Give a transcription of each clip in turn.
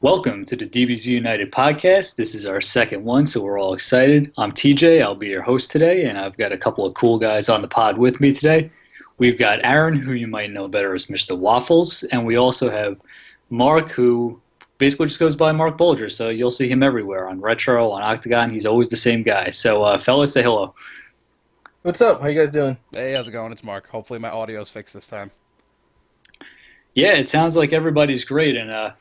Welcome to the DBZ United podcast. This is our second one, so we're all excited. I'm TJ. I'll be your host today, and I've got a couple of cool guys on the pod with me today. We've got Aaron, who you might know better as Mr. Waffles, and we also have Mark, who basically just goes by Mark Bolger, so you'll see him everywhere on Retro, on Octagon. He's always the same guy. So, fellas, say hello. What's up? How you guys doing? Hey, how's it going? It's Mark. Hopefully my audio's fixed this time. Yeah, it sounds like everybody's great, and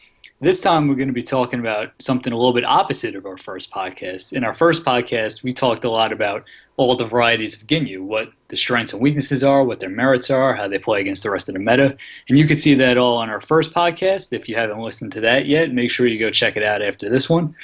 this time we're going to be talking about something a little bit opposite of our first podcast. In our first podcast, we talked a lot about all the varieties of Ginyu, what the strengths and weaknesses are, what their merits are, how they play against the rest of the meta. And you can see that all on our first podcast. If you haven't listened to that yet, make sure you go check it out after this one.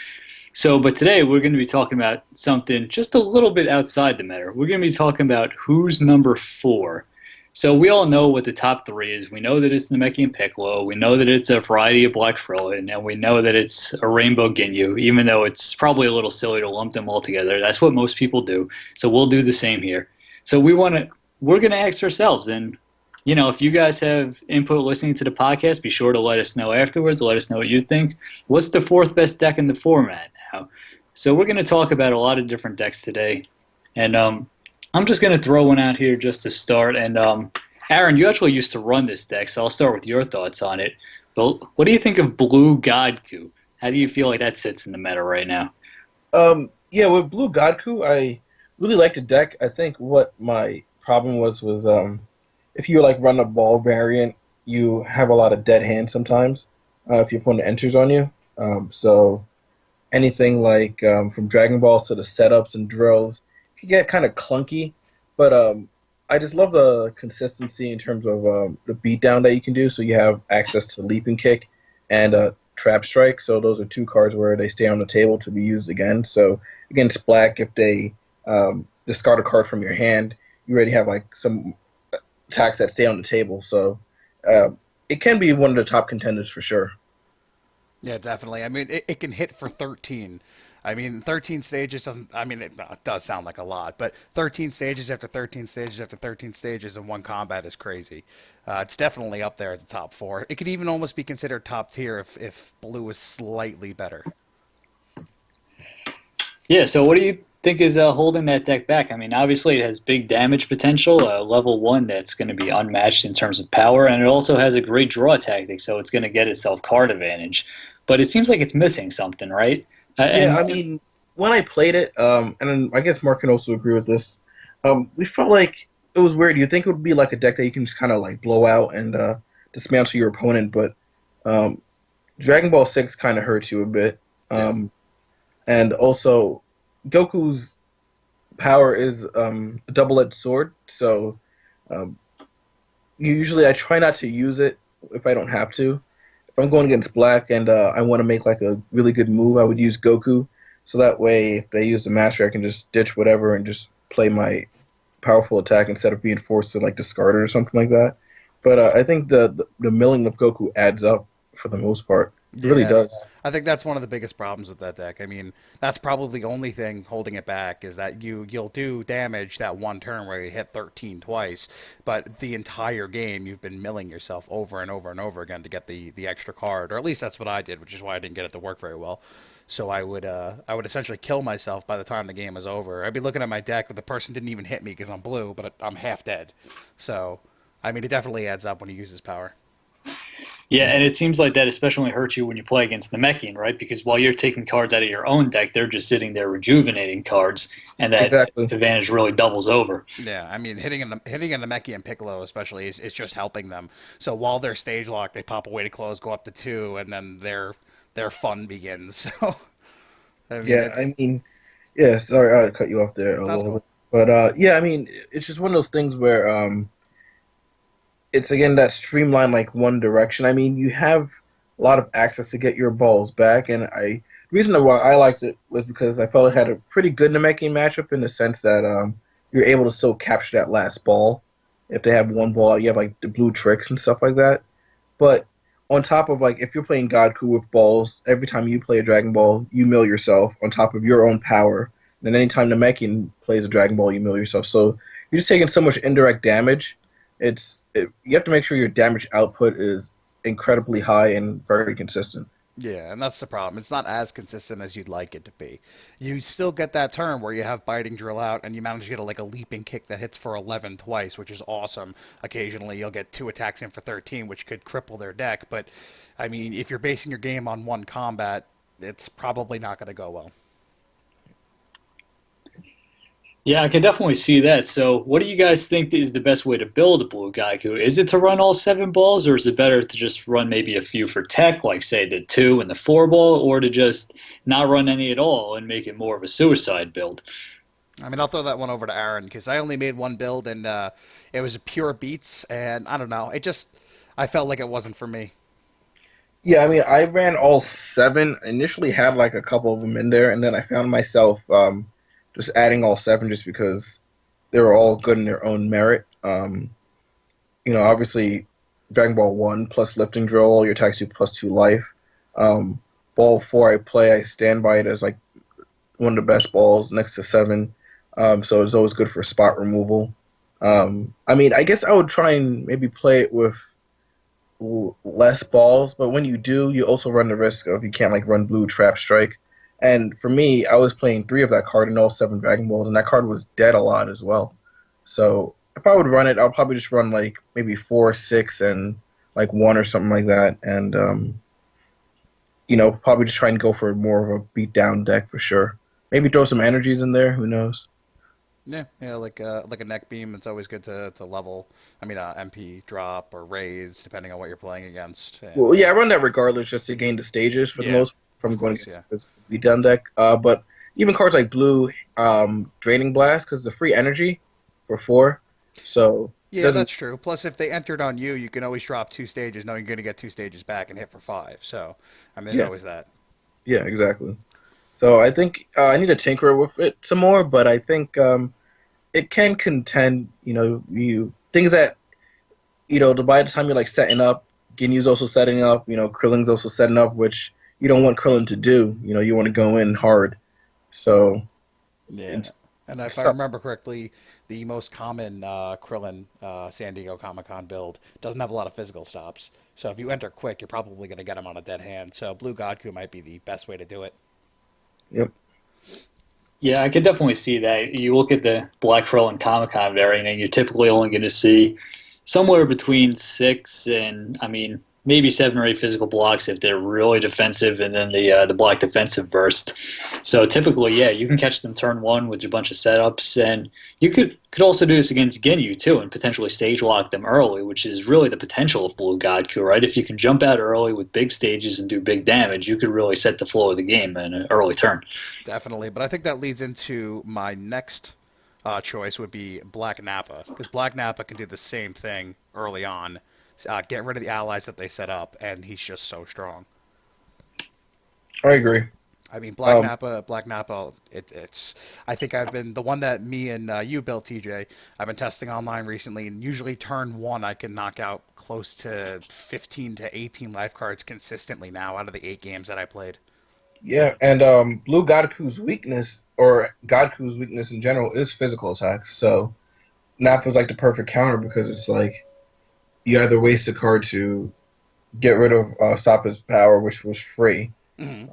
But today we're going to be talking about something just a little bit outside the meta. We're going to be talking about who's number 4. So we all know what the top 3 is. We know that it's Namekian Piccolo. We know that it's a variety of Black Frillin, and we know that it's a Rainbow Ginyu, even though it's probably a little silly to lump them all together. That's what most people do. So we'll do the same here. So we're going to ask ourselves, and if you guys have input listening to the podcast, be sure to let us know afterwards. Let us know what you think. What's the 4th best deck in the format now? So we're going to talk about a lot of different decks today, and I'm just going to throw one out here just to start. And Aaron, you actually used to run this deck, so I'll start with your thoughts on it. But what do you think of Blue Godku? How do you feel like that sits in the meta right now? Yeah, with Blue Godku, I really liked the deck. I think what my problem was if you run a ball variant, you have a lot of dead hands sometimes if your opponent enters on you. So anything from Dragon Balls to the setups and drills can get kind of clunky, but I just love the consistency in terms of the beatdown that you can do. So you have access to Leaping Kick and Trap Strike. So those are 2 cards where they stay on the table to be used again. So against black, if they discard a card from your hand, you already have some attacks that stay on the table. So it can be one of the top contenders for sure. Yeah, definitely. I mean, it can hit for 13. I mean, 13 stages doesn't... I mean, it does sound like a lot, but 13 stages after 13 stages after 13 stages in one combat is crazy. It's definitely up there at the top 4. It could even almost be considered top tier if blue is slightly better. Yeah, so what do you think is holding that deck back? I mean, obviously it has big damage potential, level 1 that's going to be unmatched in terms of power, and it also has a great draw tactic, so it's going to get itself card advantage. But it seems like it's missing something, right? Yeah, I mean, when I played it, and I guess Mark can also agree with this, we felt like it was weird. You'd think it would be like a deck that you can just kind of blow out and dismantle your opponent, but Dragon Ball 6 kind of hurts you a bit. And also, Goku's power is a double-edged sword, so usually I try not to use it if I don't have to. If I'm going against black and I want to make a really good move, I would use Goku. So that way, if they use the master, I can just ditch whatever and just play my powerful attack instead of being forced to discard it or something like that. But I think the milling of Goku adds up for the most part. It really does. I think that's one of the biggest problems with that deck. I mean, that's probably the only thing holding it back is that you'll do damage that one turn where you hit 13 twice, but the entire game you've been milling yourself over and over and over again to get the extra card, or at least that's what I did, which is why I didn't get it to work very well. So I would essentially kill myself by the time the game was over. I'd be looking at my deck, but the person didn't even hit me because I'm blue, but I'm half dead. So, I mean, it definitely adds up when he uses power. Yeah, and it seems like that especially hurts you when you play against the Namekian, right? Because while you're taking cards out of your own deck, they're just sitting there rejuvenating cards, and that advantage really doubles over. Yeah, I mean, hitting a Namekian Piccolo especially is just helping them. So while they're stage locked, they pop away to close, go up to 2, and then their fun begins. So, yeah, sorry I cut you off there a little bit. But yeah, I mean, it's just one of those things where it's again that streamlined one direction. I mean, you have a lot of access to get your balls back, and the reason why I liked it was because I felt it had a pretty good Namekian matchup in the sense that you're able to still capture that last ball. If they have one ball, you have the blue tricks and stuff like that. But on top of if you're playing Godku with balls, every time you play a Dragon Ball, you mill yourself on top of your own power. And anytime Namekian plays a Dragon Ball, you mill yourself. So you're just taking so much indirect damage. You have to make sure your damage output is incredibly high and very consistent. Yeah, and that's the problem. It's not as consistent as you'd like it to be. You still get that turn where you have biting drill out and you manage to get like a leaping kick that hits for 11 twice, which is awesome. Occasionally you'll get two attacks in for 13, which could cripple their deck. But, I mean, if you're basing your game on one combat, it's probably not going to go well. Yeah, I can definitely see that. So, what do you guys think is the best way to build a blue Gaiku? Is it to run all seven balls, or is it better to just run maybe a few for tech, like say the two and the four ball, or to just not run any at all and make it more of a suicide build? I mean, I'll throw that one over to Aaron because I only made one build and it was pure beats, and I don't know. I felt like it wasn't for me. Yeah, I mean, I ran all seven. Initially, had like a couple of them in there, and then I found myself just adding all seven just because they were all good in their own merit. Obviously, Dragon Ball One plus lifting drill, your attack 2 plus 2 life. Ball four, I play. I stand by it as like one of the best balls next to seven. So it's always good for spot removal. I mean, I guess I would try and maybe play it with less balls, but when you do, you also run the risk of you can't like run blue trap strike. And for me, I was playing three of that card in all seven Dragon Balls, and that card was dead a lot as well. So if I would run it, I'll probably just run like maybe four, six, and like one or something like that, and probably just try and go for more of a beat down deck for sure. Maybe throw some energies in there. Who knows? Yeah, yeah, like a neck beam. It's always good to level. I mean, MP drop or raise depending on what you're playing against. Well, And yeah, I run that regardless just to gain the stages for the yeah, most from of going course, against yeah. this beat down deck. But even cards like blue, draining blast because the free energy for four, so it Yeah, doesn't. that's true. Plus, if they entered on you, you can always drop two stages, knowing you're going to get two stages back and hit for five. So, I mean, there's Yeah, always that. yeah, exactly. So I think I need to tinker with it some more, but I think it can contend. You things that by the time you're like setting up, Ginyu's also setting up. Krilling's also setting up, which you don't want Krillin to do. You want to go in hard. So Yeah. it's And if it's I tough. remember correctly, the most common Krillin San Diego Comic Con build doesn't have a lot of physical stops. So if you enter quick, you're probably going to get him on a dead hand. So Blue Godku might be the best way to do it. Yep. Yeah, I could definitely see that. You look at the Black Pearl and Comic Con variant, and you're typically only going to see somewhere between six and, I mean, maybe seven or eight physical blocks if they're really defensive, and then the black defensive burst. So typically, yeah, you can catch them turn one with a bunch of setups, and you could also do this against Ginyu too, and potentially stage lock them early, which is really the potential of Blue Godku, right? If you can jump out early with big stages and do big damage, you could really set the flow of the game in an early turn. Definitely. But I think that leads into my next choice would be Black Nappa. Because Black Nappa can do the same thing early on. Get rid of the allies that they set up, and he's just so strong. I agree. I mean, Um, Black Napa. It's. I think I've been the one that me and you built, TJ. I've been testing online recently, and usually turn one, I can knock out close to 15 to 18 life cards consistently now out of the 8 games that I played. yeah, and Blue Godku's weakness, or Godku's weakness in general, is physical attacks. So Nappa's like the perfect counter because it's like you either waste a card to get rid of Soppa's power, which was free. Hmm.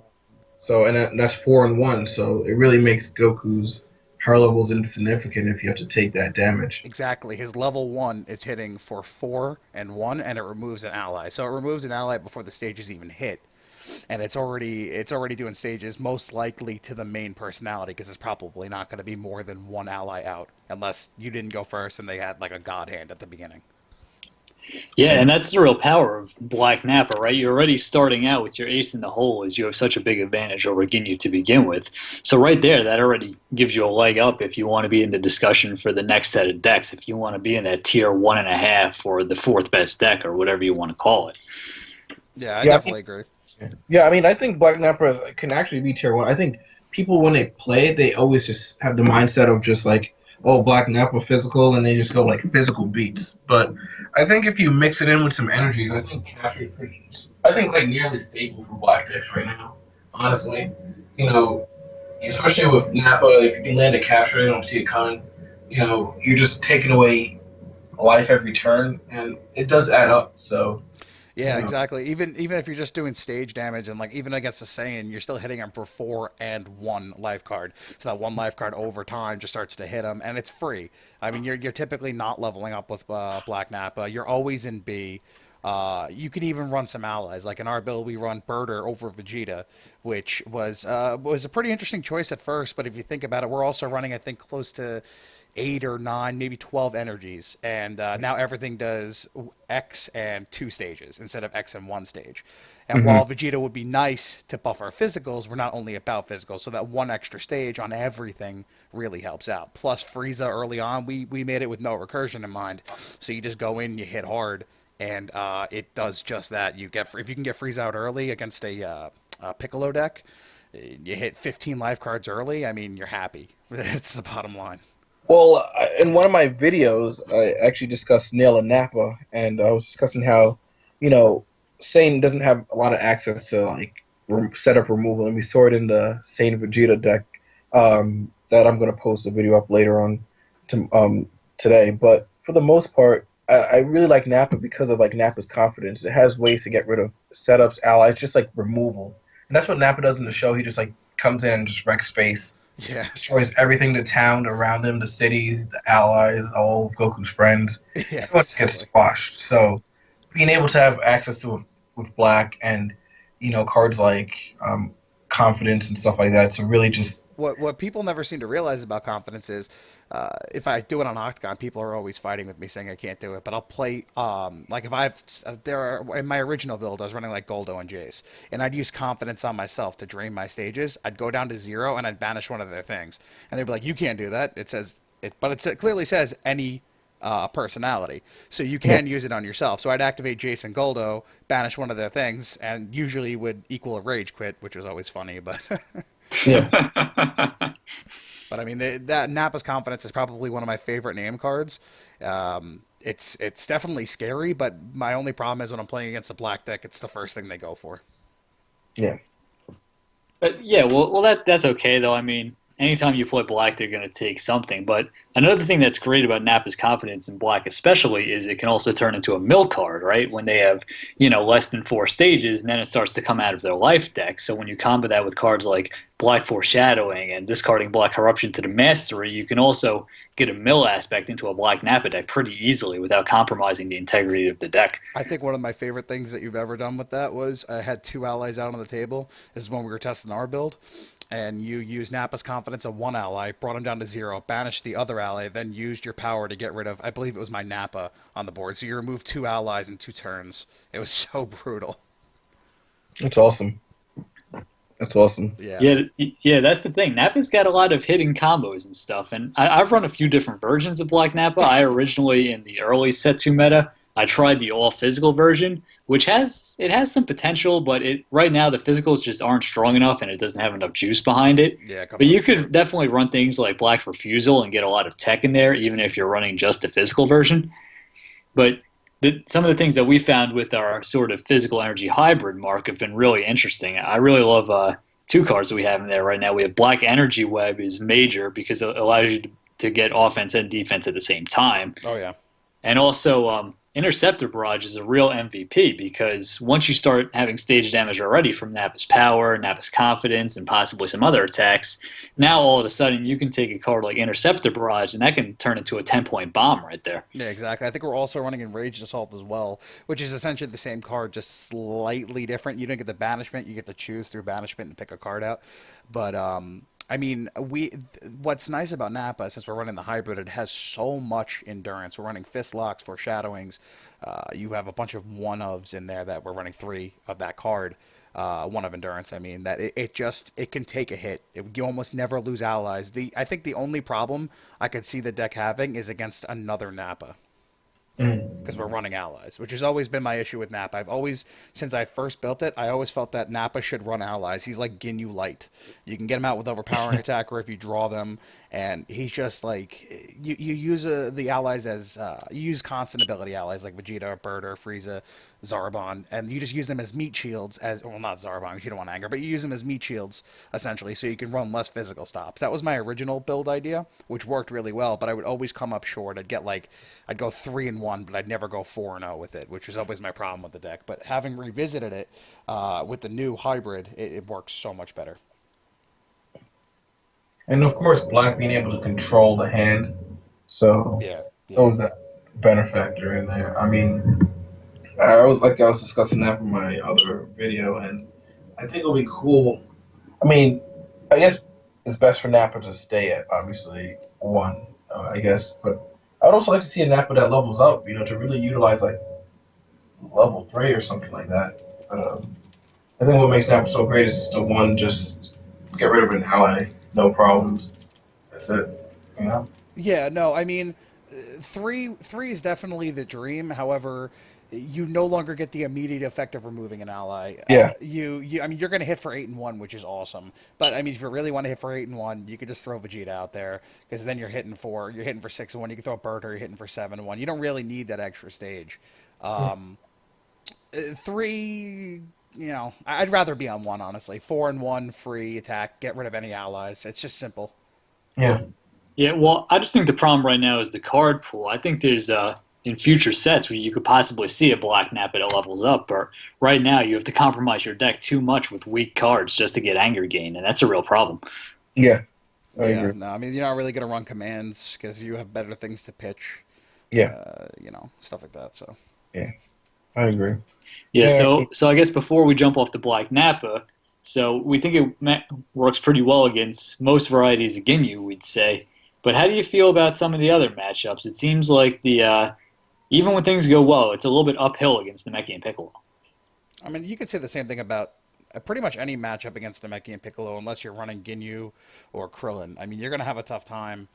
So that's 4 and 1. So it really makes Goku's power levels insignificant if you have to take that damage. Exactly. His level one is hitting for 4 and 1, and it removes an ally. So it removes an ally before the stages even hit, and it's already doing stages most likely to the main personality because it's probably not going to be more than one ally out unless you didn't go first and they had like a god hand at the beginning. Yeah, and that's the real power of Black Nappa, right? You're already starting out with your ace in the hole as you have such a big advantage over Ginyu to begin with. So right there, that already gives you a leg up if you want to be in the discussion for the next set of decks, if you want to be in that tier 1.5 or the fourth best deck or whatever you want to call it. Yeah, I Yeah, definitely agree. I think Black Nappa can actually be tier 1. I think people when they play it, they always just have the mindset of just like, oh, Black Nappa physical, and they just go like physical beats. But I think if you mix it in with some energies, I think Cash is pretty. I think like nearly stable for Black decks right now. Honestly, you know, especially with Nappa, if you can land a capture, I don't see it coming. You're just taking away life every turn, and it does add up. So Yeah, exactly. Even if you're just doing stage damage and like even against a Saiyan, you're still hitting him for 4 and 1 life card. So that 1 life card over time just starts to hit him, and it's free. I mean, you're typically not leveling up with Black Nappa. You're always in B. You can even run some allies. Like in our build, we run Birder over Vegeta, which was a pretty interesting choice at first. But if you think about it, we're also running I think close to 8 or 9, maybe 12 energies, and now everything does X and 2 stages instead of X and 1 stage. And Hmm. while Vegeta would be nice to buff our physicals, we're not only about physicals, so that 1 extra stage on everything really helps out. Plus Frieza early on, we made it with no recursion in mind, so you just go in, you hit hard, and it does just that. If you can get Frieza out early against a Piccolo deck, you hit 15 life cards early. I mean, you're happy. It's the bottom line. Well, in one of my videos, I actually discussed Nail and Nappa, and I was discussing how, you know, Sane doesn't have a lot of access to like setup removal, and we saw it in the Sane Vegeta deck. That I'm going to post a video up later on today. But for the most part, I really like Nappa because of like Nappa's confidence. It has ways to get rid of setups, allies, just like removal, and that's what Nappa does in the show. He just like comes in and just wrecks face, Yeah, destroys everything, the town around him, the cities, the allies, all of Goku's friends. yeah, Everyone just gets totally. squashed. So being able to have access to with Black and cards like confidence and stuff like that, to really just What people never seem to realize about confidence is, if I do it on Octagon, people are always fighting with me saying I can't do it. But I'll play like if I've there are in my original build I was running like Goldo and Jace, and I'd use confidence on myself to drain my stages. I'd go down to 0 and I'd banish one of their things, and they'd be like, "You can't do that." It clearly says any personality. So you yeah, can use it on yourself. So I'd activate Jason Goldo, banish one of their things, and usually would equal a rage quit, which was always funny. But yeah. but I mean that Nappa's Confidence is probably one of my favorite name cards. It's definitely scary, but my only problem is when I'm playing against a black deck, it's the first thing they go for. Yeah. But yeah, well, that's okay though. I mean, anytime you play black, they're going to take something. But another thing that's great about Nappa's confidence in black, especially, is it can also turn into a mill card, right? When they have less than 4 stages, and then it starts to come out of their life deck. So when you combo that with cards like Black Foreshadowing and discarding Black Corruption to the Mastery, you can also get a mill aspect into a black Nappa deck pretty easily without compromising the integrity of the deck. I think one of my favorite things that you've ever done with that was I had 2 allies out on the table. This is when we were testing our build. And you used Nappa's Confidence on 1 ally, brought him down to 0, banished the other ally, then used your power to get rid of, I believe it was my Nappa on the board. So you removed 2 allies in 2 turns. It was so brutal. That's awesome. That's awesome. Yeah. Yeah, that's the thing. Nappa's got a lot of hidden combos and stuff, and I've run a few different versions of Black Nappa. I originally, in the early Set 2 meta, I tried the all physical version, which has some potential, but it right now the physicals just aren't strong enough, and it doesn't have enough juice behind it. Yeah, it But comes up you could short. definitely run things like Black Refusal and get a lot of tech in there, even if you're running just the physical version. But some of the things that we found with our sort of physical energy hybrid mark have been really interesting. I really love 2 cards that we have in there right now. We have Black Energy Web is major because it allows you to get offense and defense at the same time. Oh, yeah. And also, Interceptor Barrage is a real MVP because once you start having stage damage already from Nappa's Power, Nappa's Confidence, and possibly some other attacks, now all of a sudden you can take a card like Interceptor Barrage and that can turn into a 10-point bomb right there. Yeah, exactly. I think we're also running Enraged Assault as well, which is essentially the same card, just slightly different. You don't get the banishment; you get to choose through banishment and pick a card out. But I mean, what's nice about Nappa, since we're running the hybrid, it has so much endurance. We're running fist locks, foreshadowings. You have a bunch of one ofs in there that we're running 3 of that card. One of endurance. I mean that it can take a hit. You almost never lose allies. I think the only problem I could see the deck having is against another Nappa, because we're running allies, which has always been my issue with Nappa. I've always, since I first built it, I always felt that Nappa should run allies. He's like Ginyu Light. You can get him out with overpowering attack, or if you draw them, and he's just like you use the allies as you use constant ability allies like Vegeta, Birder, Frieza, Zarbon, and you just use them as meat shields. As well, not Zarbon because you don't want anger, but you use them as meat shields essentially, so you can run less physical stops. That was my original build idea, which worked really well. But I would always come up short. I'd go 3 and 1 1, but I'd never go 4-0 with it, which was always my problem with the deck. But having revisited it with the new hybrid, it works so much better. And of course, black being able to control the hand, so Yeah, it's yeah. always that benefactor in there. I mean, like I was discussing that from my other video, and I think it'll be cool. I mean, I guess it's best for Napa to stay at obviously one, I guess, but I would also like to see a Napa that levels up, to really utilize like level three or something like that. I think what makes Napa so great is just the one, just get rid of an ally, no problems. That's it. You know? Yeah, no, I mean, three is definitely the dream. However, you no longer get the immediate effect of removing an ally. Yeah, I mean, you're going to hit for 8-1, which is awesome. But I mean, if you really want to hit for 8-1, you could just throw Vegeta out there because then you're hitting for 6-1. You can throw a Berta, you're hitting for 7-1. You don't really need that extra stage. yeah, Um, Three, I'd rather be on one, honestly. 4-1, free attack, get rid of any allies. It's just simple. yeah, Yeah, well, I just think the problem right now is the card pool. I think there's in future sets where you could possibly see a Black Napa that levels up, but right now you have to compromise your deck too much with weak cards just to get Anger Gain, and that's a real problem. yeah. I Yeah, agree. no, I mean, you're not really going to run commands because you have better things to pitch, Yeah, stuff like that. So, yeah, I agree. Yeah, Yeah, so I guess before we jump off the Black Napa, so we think works pretty well against most varieties of Ginyu, we'd say. But how do you feel about some of the other matchups? It seems like the even when things go well, it's a little bit uphill against the Namekian Piccolo. I mean, you could say the same thing about pretty much any matchup against Namekian and Piccolo, unless you're running Ginyu or Krillin. I mean, you're going to have a tough time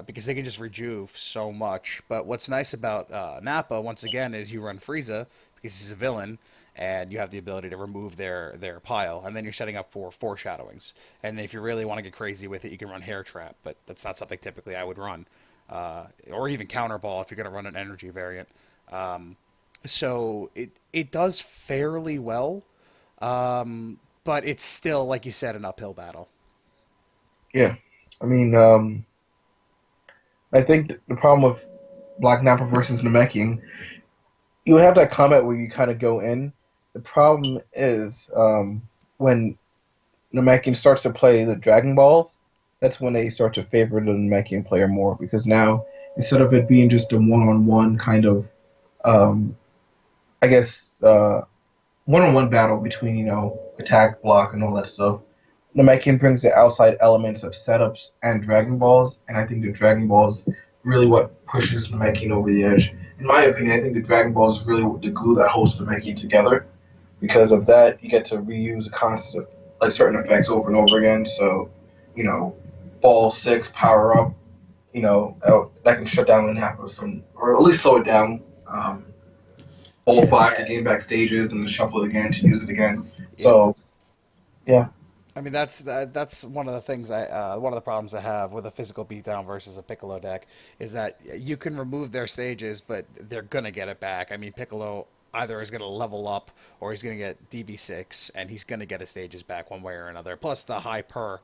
because they can just rejuve so much. But what's nice about Nappa, once again, is you run Frieza because he's a villain, and you have the ability to remove their pile, and then you're setting up for foreshadowings. And if you really want to get crazy with it, you can run Hair Trap, but that's not something typically I would run, or even Counter Ball if you're going to run an energy variant. So it does fairly well, but it's still, like you said, an uphill battle. yeah. I mean, I think the problem with Black Napa versus Namekian, you have that combat where you kind of go in. The problem is when Namekian starts to play the Dragon Balls, that's when they start to favor the Namekian player more because now instead of it being just a one-on-one kind of, um, I guess, one-on-one battle between attack, block, and all that stuff, Namekian brings the outside elements of setups and Dragon Balls, and I think the Dragon Balls really what pushes Namekian over the edge. In my opinion, I think the Dragon Ball is really the glue that holds Namekian together. Because of that, you get to reuse a constant, like certain effects over and over again. So, you know, Ball 6 power up, that can shut down an app or some, or at least slow it down. Ball Yeah, 5 to gain back stages and then shuffle it again to use it again. yeah. So, yeah, I mean, that's one of the things one of the problems I have with a physical beatdown versus a Piccolo deck is that you can remove their stages, but they're gonna get it back. I mean, Piccolo either is gonna level up or he's gonna get DB6, and he's gonna get his stages back one way or another. Plus the high per.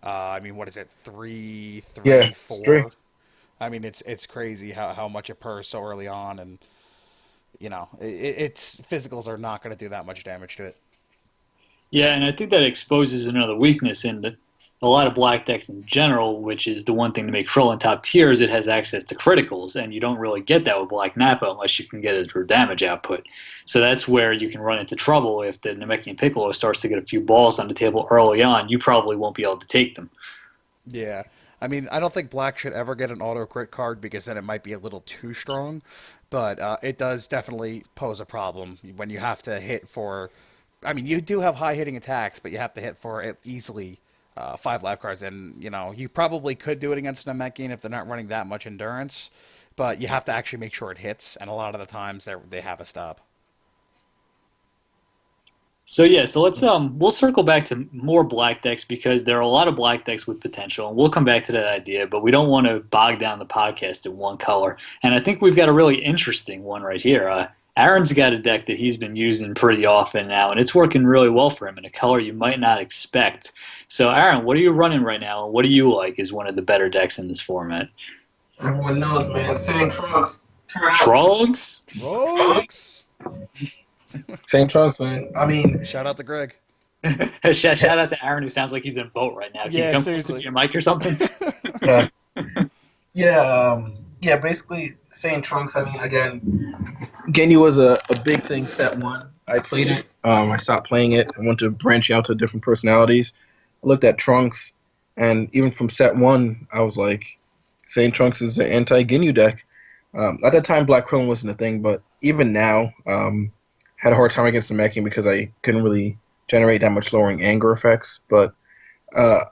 I mean, what is it? Three, yeah, three, it's three. four. I mean, it's crazy how much it purrs so early on, and it's physicals are not going to do that much damage to it. Yeah, and I think that exposes another weakness in a lot of black decks in general, which is the one thing to make Krillin top tier is it has access to criticals, and you don't really get that with Black Nappa unless you can get it through damage output. So that's where you can run into trouble if the Namekian Piccolo starts to get a few balls on the table early on. You probably won't be able to take them. Yeah. I mean, I don't think Black should ever get an auto crit card because then it might be a little too strong, but it does definitely pose a problem when you have to hit for. I mean, you do have high hitting attacks, but you have to hit for easily 5 life cards, and you probably could do it against Namekian if they're not running that much endurance, but you have to actually make sure it hits, and a lot of the times they have a stop. So yeah, so we'll circle back to more black decks because there are a lot of black decks with potential, and we'll come back to that idea, but we don't want to bog down the podcast in one color. And I think we've got a really interesting one right here. Aaron's got a deck that he's been using pretty often now, and it's working really well for him in a color you might not expect. So Aaron, what are you running right now, and what do you like as one of the better decks in this format? Everyone knows, man. Sand Trunks Trunks? Trunks. Same Trunks, man. I mean, Shout out to Greg. Shout out to Aaron, who sounds like he's in a boat right now. Can you Yeah, come closer to seriously. your mic or something? yeah, yeah, yeah. Basically, same Trunks. I mean, again, Ginyu was a big thing. Set one, I played it. I stopped playing it. I wanted to branch out to different personalities. I looked at Trunks, and even from set one, I was like, Saiyan Trunks is the anti-Ginyu deck. At that time, Black Krillin wasn't a thing, but even now, had a hard time against the meching because I couldn't really generate that much lowering anger effects. But uh,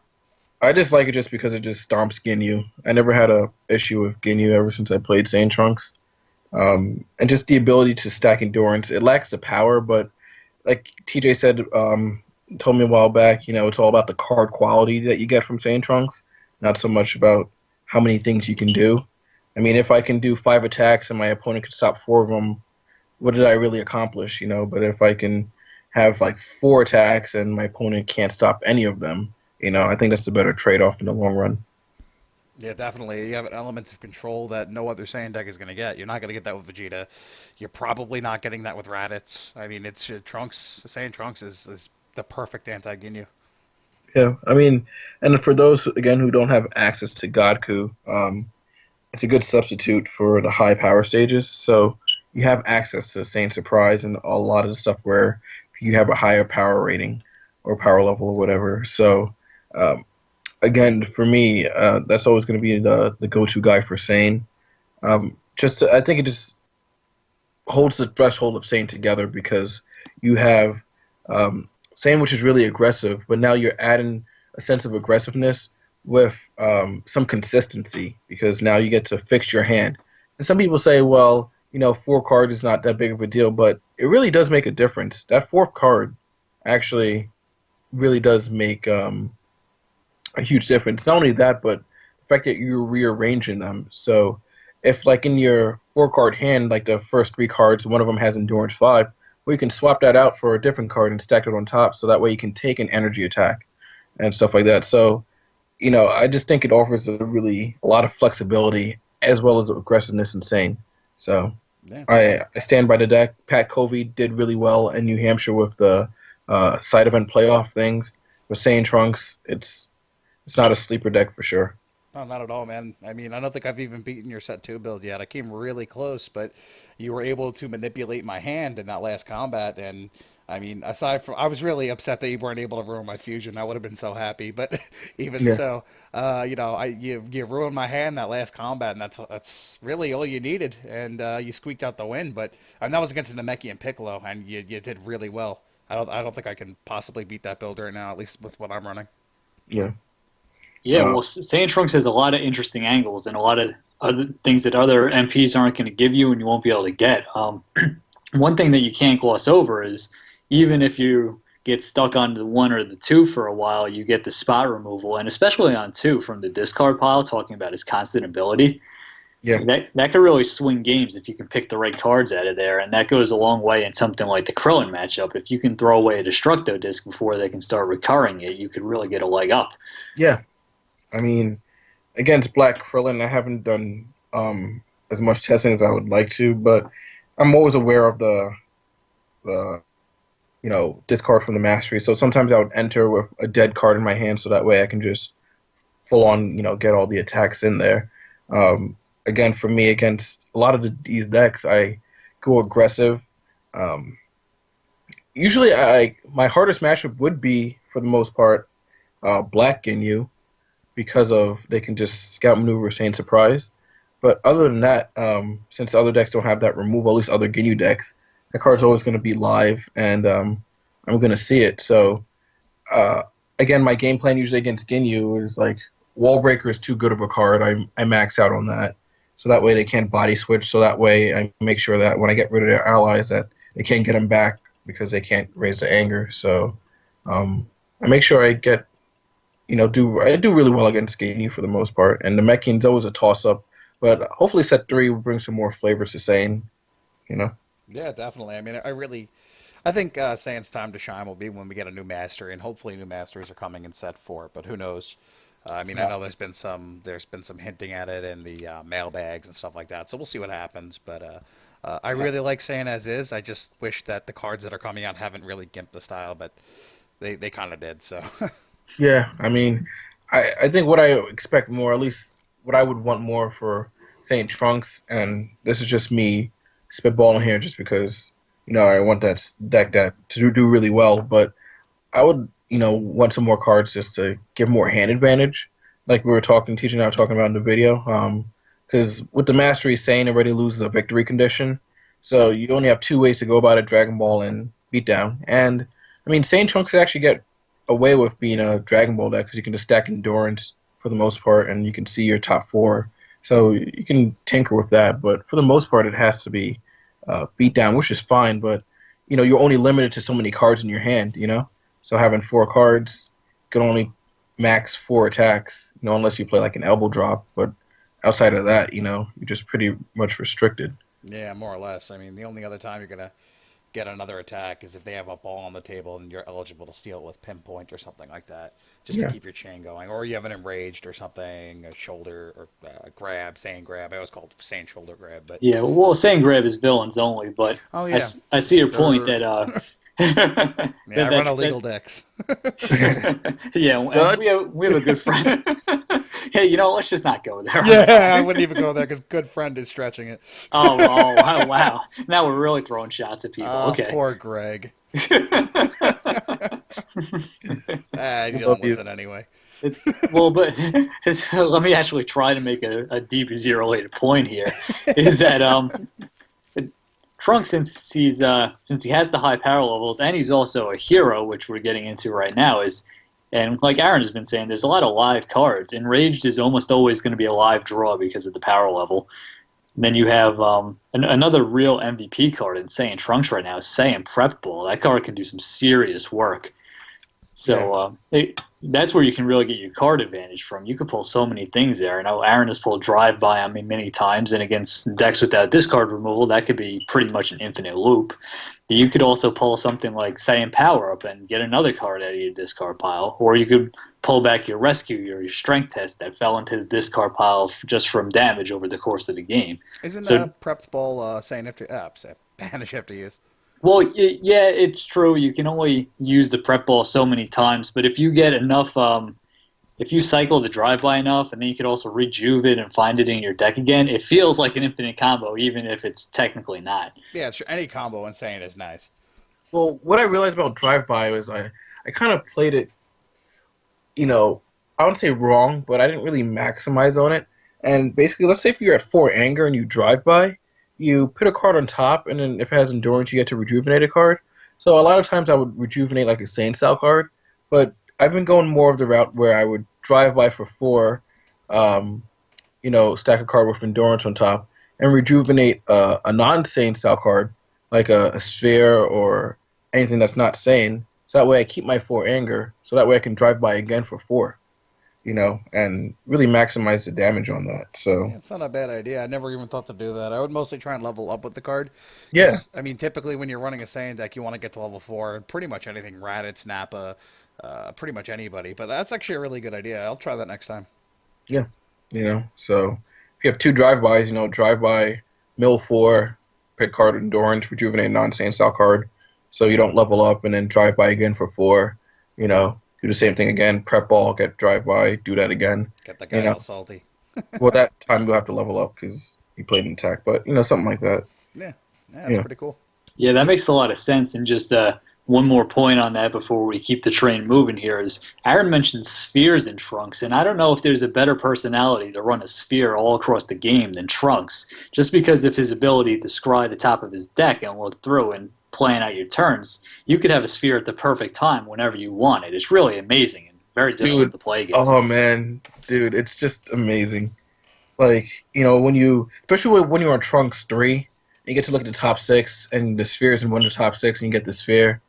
I just like it just because it just stomps Ginyu. I never had a issue with Ginyu ever since I played Saiyan Trunks. And just the ability to stack endurance. It lacks the power, but like TJ said, told me a while back, it's all about the card quality that you get from Saiyan Trunks, not so much about how many things you can do. I mean, if I can do five attacks and my opponent can stop four of them, what did I really accomplish? But if I can have like four attacks and my opponent can't stop any of them, I think that's the better trade-off in the long run. Yeah, definitely. You have an element of control that no other Saiyan deck is going to get. You're not going to get that with Vegeta. You're probably not getting that with Raditz. I mean, it's Trunks. Saiyan Trunks is the perfect anti-Ginyu. Yeah, I mean, and for those again who don't have access to Godku, it's a good substitute for the high power stages. So you have access to Saint Surprise and a lot of the stuff where you have a higher power rating or power level or whatever. So um, again, for me, that's always going to be the go to guy for Sane. I think it just holds the threshold of Sane together because you have Sane, which is really aggressive, but now you're adding a sense of aggressiveness with some consistency because now you get to fix your hand. And some people say, well, four cards is not that big of a deal, but it really does make a difference. That fourth card actually really does make a huge difference. Not only that, but the fact that you're rearranging them. So if like in your four card hand, like the first three cards, one of them has endurance five, well you can swap that out for a different card and stack it on top, so that way you can take an energy attack and stuff like that. So I just think it offers a lot of flexibility as well as aggressiveness and sane. So Yeah. I stand by the deck. Pat Covey did really well in New Hampshire with the side event playoff things. With Saiyan Trunks, it's not a sleeper deck for sure. No, not at all, man. I mean, I don't think I've even beaten your set two build yet. I came really close, but you were able to manipulate my hand in that last combat. And I mean, aside from, I was really upset that you weren't able to ruin my fusion. I would have been so happy, but even Yeah. so, you ruined my hand that last combat, and that's really all you needed. And you squeaked out the win. But and that was against Namekian and Piccolo, and you did really well. I don't think I can possibly beat that build right now, at least with what I'm running. Yeah. Yeah, Uh, well, Saiyan Trunks has a lot of interesting angles and a lot of other things that other MPs aren't going to give you and you won't be able to get. One thing that you can't gloss over is even if you get stuck on the one or the two for a while, you get the spot removal, and especially on two from the discard pile, talking about his constant ability. yeah. That could really swing games if you can pick the right cards out of there, and that goes a long way in something like the Krillin matchup. If you can throw away a Destructo disc before they can start recurring it, you could really get a leg up. Yeah. I mean, against Black Krillin, I haven't done as much testing as I would like to, but I'm always aware of the discard from the mastery. So sometimes I would enter with a dead card in my hand, so that way I can just full on get all the attacks in there. Again, for me against a lot of these decks, I go aggressive. Um, Usually, my hardest matchup would be for the most part Black Ginyu because of they can just scout maneuver Saiyan surprise. But other than that, since other decks don't have that removal, at least other Ginyu decks, that card's always going to be live, and I'm going to see it. So uh, again, my game plan usually against Ginyu is like Wall Breaker is too good of a card. I max out on that, so that way they can't body switch. So that way I make sure that when I get rid of their allies, that they can't get them back because they can't raise the anger. So I make sure I get I do really well against Ginyu for the most part, and the Mekian's always a toss up. But hopefully set three will bring some more flavor to Sane. You know. Yeah, definitely. I mean, I think Saiyan's time to shine will be when we get a new master, and hopefully new masters are coming in set four. But who knows? I mean, I know there's been some hinting at it in the mailbags and stuff like that. So we'll see what happens. But I really like saying as is. I just wish that the cards that are coming out haven't really gimped the style, but they kind of did. So Yeah, I mean, I think what I expect more, at least what I would want more for Saint Trunks, and this is just me spitballing here, just because I want that deck that to do really well. But I would want some more cards just to give more hand advantage, like we were talking, teaching and I were talking about in the video. Because with the Mastery, Saiyan already loses a victory condition, so you only have two ways to go about it: Dragon Ball and Beatdown. And I mean, Saiyan Trunks could actually get away with being a Dragon Ball deck because you can just stack endurance for the most part, and you can see your top four. So you can tinker with that, but for the most part, it has to be beatdown, which is fine. But you're only limited to so many cards in your hand. So having four cards, you can only max four attacks. Unless you play like an elbow drop. But outside of that, you're just pretty much restricted. yeah, more or less. I mean, the only other time you're gonna get another attack is if they have a ball on the table and you're eligible to steal it with pinpoint or something like that, just to Yeah. keep your chain going. Or you have an enraged or something, a shoulder or grab, saying grab. I always call it saying shoulder grab, but Yeah, well, saying grab is villains only, but oh yeah, I see your point Grr. that that, Yeah, I run illegal that decks. yeah, and Dutch. we have a good friend. Hey, let's just not go there on that Yeah, I one. wouldn't even go there because good friend is stretching it. Oh, wow. Now we're really throwing shots at people. Ah, Okay. poor Greg. Ah, he Love doesn't you. listen anyway. Well, but let me actually try to make a DBZ related point here. Is that Trunks, since he has the high power levels and he's also a hero, which we're getting into right now, is and like Aaron has been saying, there's a lot of live cards. Enraged is almost always going to be a live draw because of the power level. And then you have another real MVP card in Saiyan Trunks right now, is Saiyan Prep Ball. That card can do some serious work. Yeah. So that's where you can really get your card advantage from. You could pull so many things there. I know Aaron has pulled Drive By on me many times, and against decks without discard removal, that could be pretty much an infinite loop. You could also pull something like Saiyan Power Up and get another card out of your discard pile, or you could pull back your Rescue or your Strength Test that fell into the discard pile just from damage over the course of the game. Isn't So prepped ball saying after banish after use? well, yeah, it's true. You can only use the prep ball so many times, but if you get enough, if you cycle the drive by enough, and then you could also rejuve it and find it in your deck again, it feels like an infinite combo, even if it's technically not. Yeah, sure. Any combo insane is nice. Well, what I realized about Drive By was I kind of played it, I wouldn't say wrong, but I didn't really maximize on it. And basically, let's say if you're at 4 anger and you Drive By, you put a card on top, and then if it has endurance, you get to rejuvenate a card. So a lot of times I would rejuvenate like a Saiyan style card, but I've been going more of the route where I would Drive By for 4, um, stack a card with endurance on top, and rejuvenate a non-Saiyan style card like a sphere or anything that's not Saiyan. So that way I keep my 4 anger, so that way I can Drive By again for 4, and really maximize the damage on that. So Yeah, it's not a bad idea. I never even thought to do that. I would mostly try and level up with the card. yeah, Because, I mean, typically when you're running a Saiyan deck, you want to get to level 4. And pretty much anything Raditz, Nappa, pretty much anybody. But that's actually a really good idea. I'll try that next time. yeah, So if you have two Drive-Bys, Drive By, mill 4, pick card endurance, rejuvenate non-Saiyan style card, so you don't level up, and then Drive By again for 4. Do the same thing again, prep ball, get Drive By, do that again. Get that guy You know, all salty. well, that time you'll have to level up because he played in attack, but something like that. Yeah, yeah, that's Yeah. pretty cool. Yeah, that makes a lot of sense. And just one more point on that before we keep the train moving here is Aaron mentioned spheres in Trunks, and I don't know if there's a better personality to run a sphere all across the game than Trunks, just because of his ability to scry the top of his deck and look through and plan out your turns. You could have a sphere at the perfect time whenever you want it. It's really amazing and very difficult Dude, to play against. oh man, dude, it's just amazing. Like, especially when you're on Trunks 3, you get to look at the top 6, and the sphere's in one of the top 6, and you get the sphere,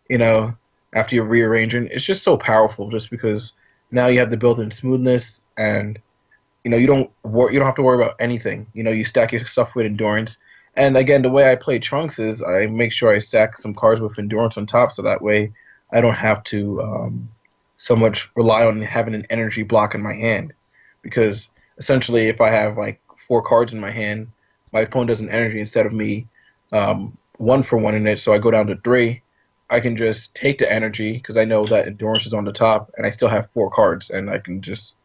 you know, after you're rearranging. It's just so powerful just because now you have the built-in smoothness, and, you don't have to worry about anything. You stack your stuff with endurance. And again, the way I play Trunks is I make sure I stack some cards with endurance on top, so that way I don't have to so much rely on having an energy block in my hand, because essentially if I have like 4 cards in my hand, my opponent does an energy instead of me 1 for 1 in it, so I go down to 3. I can just take the energy because I know that endurance is on the top, and I still have 4 cards, and I can just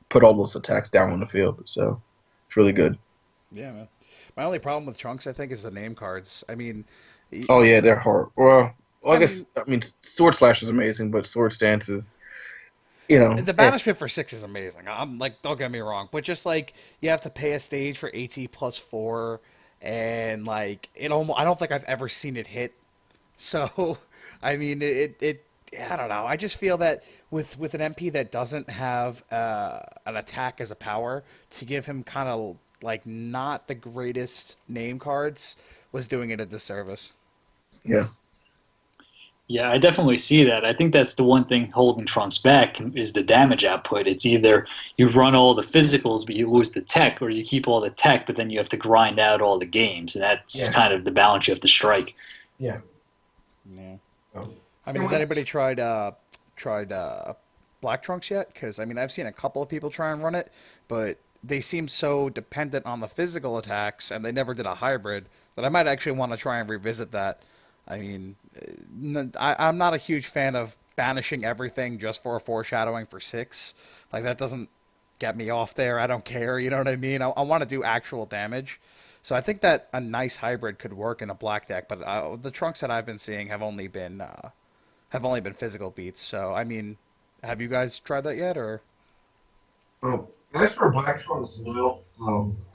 put all those attacks down on the field. So it's really good. Yeah, man. My only problem with Trunks, I think, is the name cards. I mean, Oh yeah, they're hard. Well, I mean, I mean, Sword Slash is amazing, but Sword Stance is, you know, the banishment for 6 is amazing. I'm like, don't get me wrong, but just like you have to pay a stage for AT +4, and like it almost, I don't think I've ever seen it hit. So, I mean, I don't know. I just feel that with an MP that doesn't have an attack as a power, to give him kind of like not the greatest name cards was doing it a disservice. yeah, Yeah, I definitely see that. I think that's the one thing holding Trunks back is the damage output. It's either you run all the physicals but you lose the tech, or you keep all the tech but then you have to grind out all the games, and that's yeah, kind of the balance you have to strike. yeah. Yeah. So, I mean, has anybody tried Black Trunks yet? Because I mean, I've seen a couple of people try and run it, but they seem so dependent on the physical attacks, and they never did a hybrid that I might actually want to try and revisit that. I mean, I'm not a huge fan of banishing everything just for a foreshadowing for 6. Like that doesn't get me off there. I don't care. You know what I mean? I want to do actual damage. So I think that a nice hybrid could work in a black deck, but the trunks that I've been seeing have only been physical beats. So I mean, have you guys tried that yet, or? as for Black Trunks, no.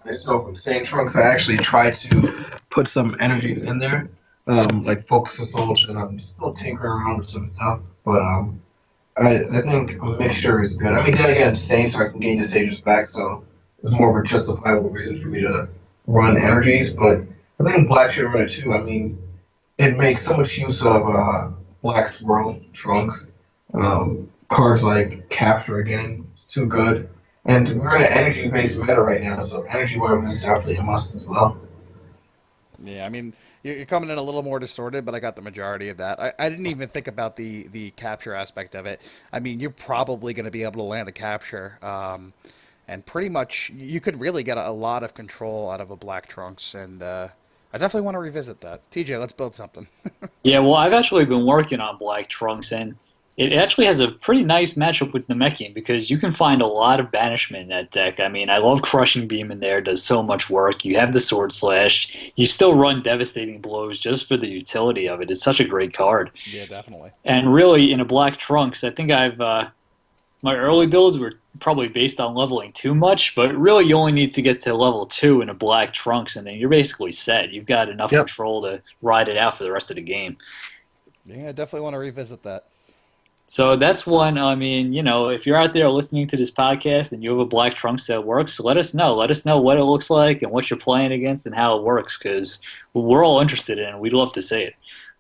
I just know from Sand Trunks, I actually tried to put some energies in there, like Focus Assault, and I'm still tinkering around with some stuff. But I think a mixture is good. I mean, then again, it's same, so I can gain the stages back, so it's more of a justifiable reason for me to run energies. But I think Black should run it too. I mean, it makes so much use of Black Swirl Trunks. Cards like Capture again, it's too good. And we're in an energy based meta right now, so energy weapon is definitely a must as well. Yeah, I mean, you're coming in a little more distorted, but I got the majority of that. I didn't even think about the capture aspect of it. I mean, you're probably going to be able to land a capture, and pretty much you could really get a lot of control out of a Black Trunks, and I definitely want to revisit that. TJ, let's build something. Yeah, well, I've actually been working on Black Trunks, and it actually has a pretty nice matchup with Namekian because you can find a lot of banishment in that deck. I mean, I love Crushing Beam in there; does so much work. You have the Sword Slash. You still run Devastating Blows just for the utility of it. It's such a great card. Yeah, definitely. And really, in a Black Trunks, I think I've my early builds were probably based on leveling too much, but really you only need to get to level 2 in a Black Trunks, and then you're basically set. You've got enough Yep. control to ride it out for the rest of the game. Yeah, I definitely want to revisit that. So that's one. I mean, if you're out there listening to this podcast and you have a Black Trunks that works, let us know. Let us know what it looks like and what you're playing against and how it works, because we're all interested in it and we'd love to see it.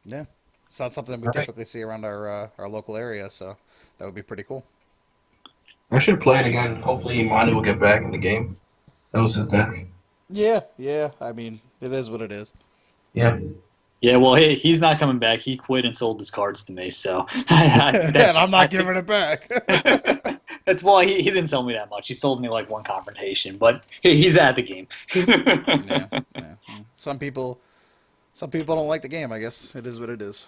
Yeah, it's not something we All right. typically see around our local area, so that would be pretty cool. I should play it again. Hopefully, Imani will get back in the game. That was his deck. Yeah, yeah. I mean, it is what it is. Yeah. Yeah, well, he's not coming back. He quit and sold his cards to me, so And I'm not giving it back. that's why he didn't sell me that much. He sold me like one confrontation, but he's at the game. Yeah, yeah. Some people don't like the game. I guess it is what it is.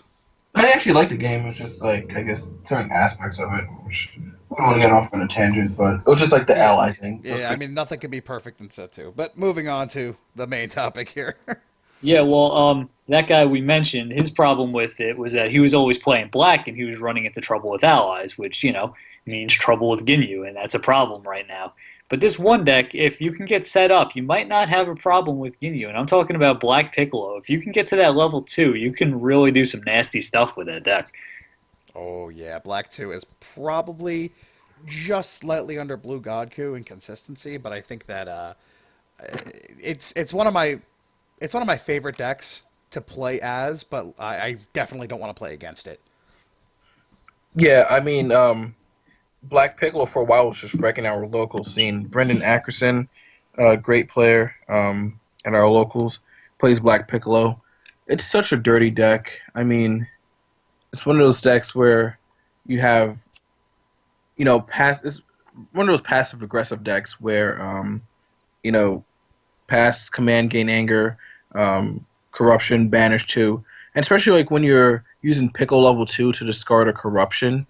I actually like the game. It's just like, I guess, certain aspects of it, which we don't want to get off on a tangent, but it was just like the Yeah, ally thing. yeah. I mean, nothing can be perfect in set two. But moving on to the main topic here. Yeah, well, that guy we mentioned, his problem with it was that he was always playing black and he was running into trouble with allies, which, means trouble with Ginyu, and that's a problem right now. But this one deck, if you can get set up, you might not have a problem with Ginyu. And I'm talking about Black Piccolo. If you can get to that level 2, you can really do some nasty stuff with that deck. Oh yeah, Black Two is probably just slightly under Blue Godku in consistency, but I think that it's one of my favorite decks to play as, but I definitely don't want to play against it. Yeah, I mean, Black Piccolo for a while was just wrecking our local scene. Brendan Ackerson, great player at our locals, plays Black Piccolo. It's such a dirty deck. I mean, it's one of those decks where you have it's one of those passive aggressive decks where you know, pass, command, gain anger, corruption, banish two, and especially like when you're using Pickle level 2 to discard a corruption,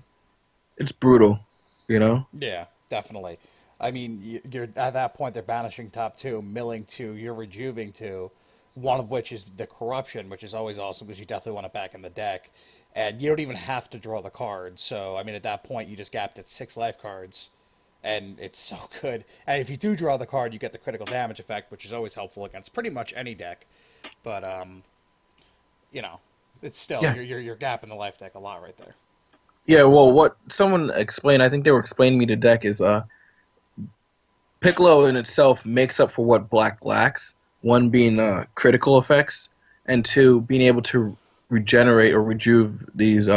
it's brutal, you know. Yeah, definitely. I mean, you're at that point. They're banishing top two, milling two, you're rejuving two, one of which is the corruption, which is always awesome because you definitely want it back in the deck, and you don't even have to draw the card. So I mean, at that point, you just gapped at 6 life cards, and it's so good. And if you do draw the card, you get the critical damage effect, which is always helpful against pretty much any deck. But you know, it's still Yeah. you're gapping the life deck a lot right there. Yeah, well, what someone explained, I think they were explaining me the deck is Piccolo in itself makes up for what Black lacks. One being critical effects, and two being able to regenerate or rejuve these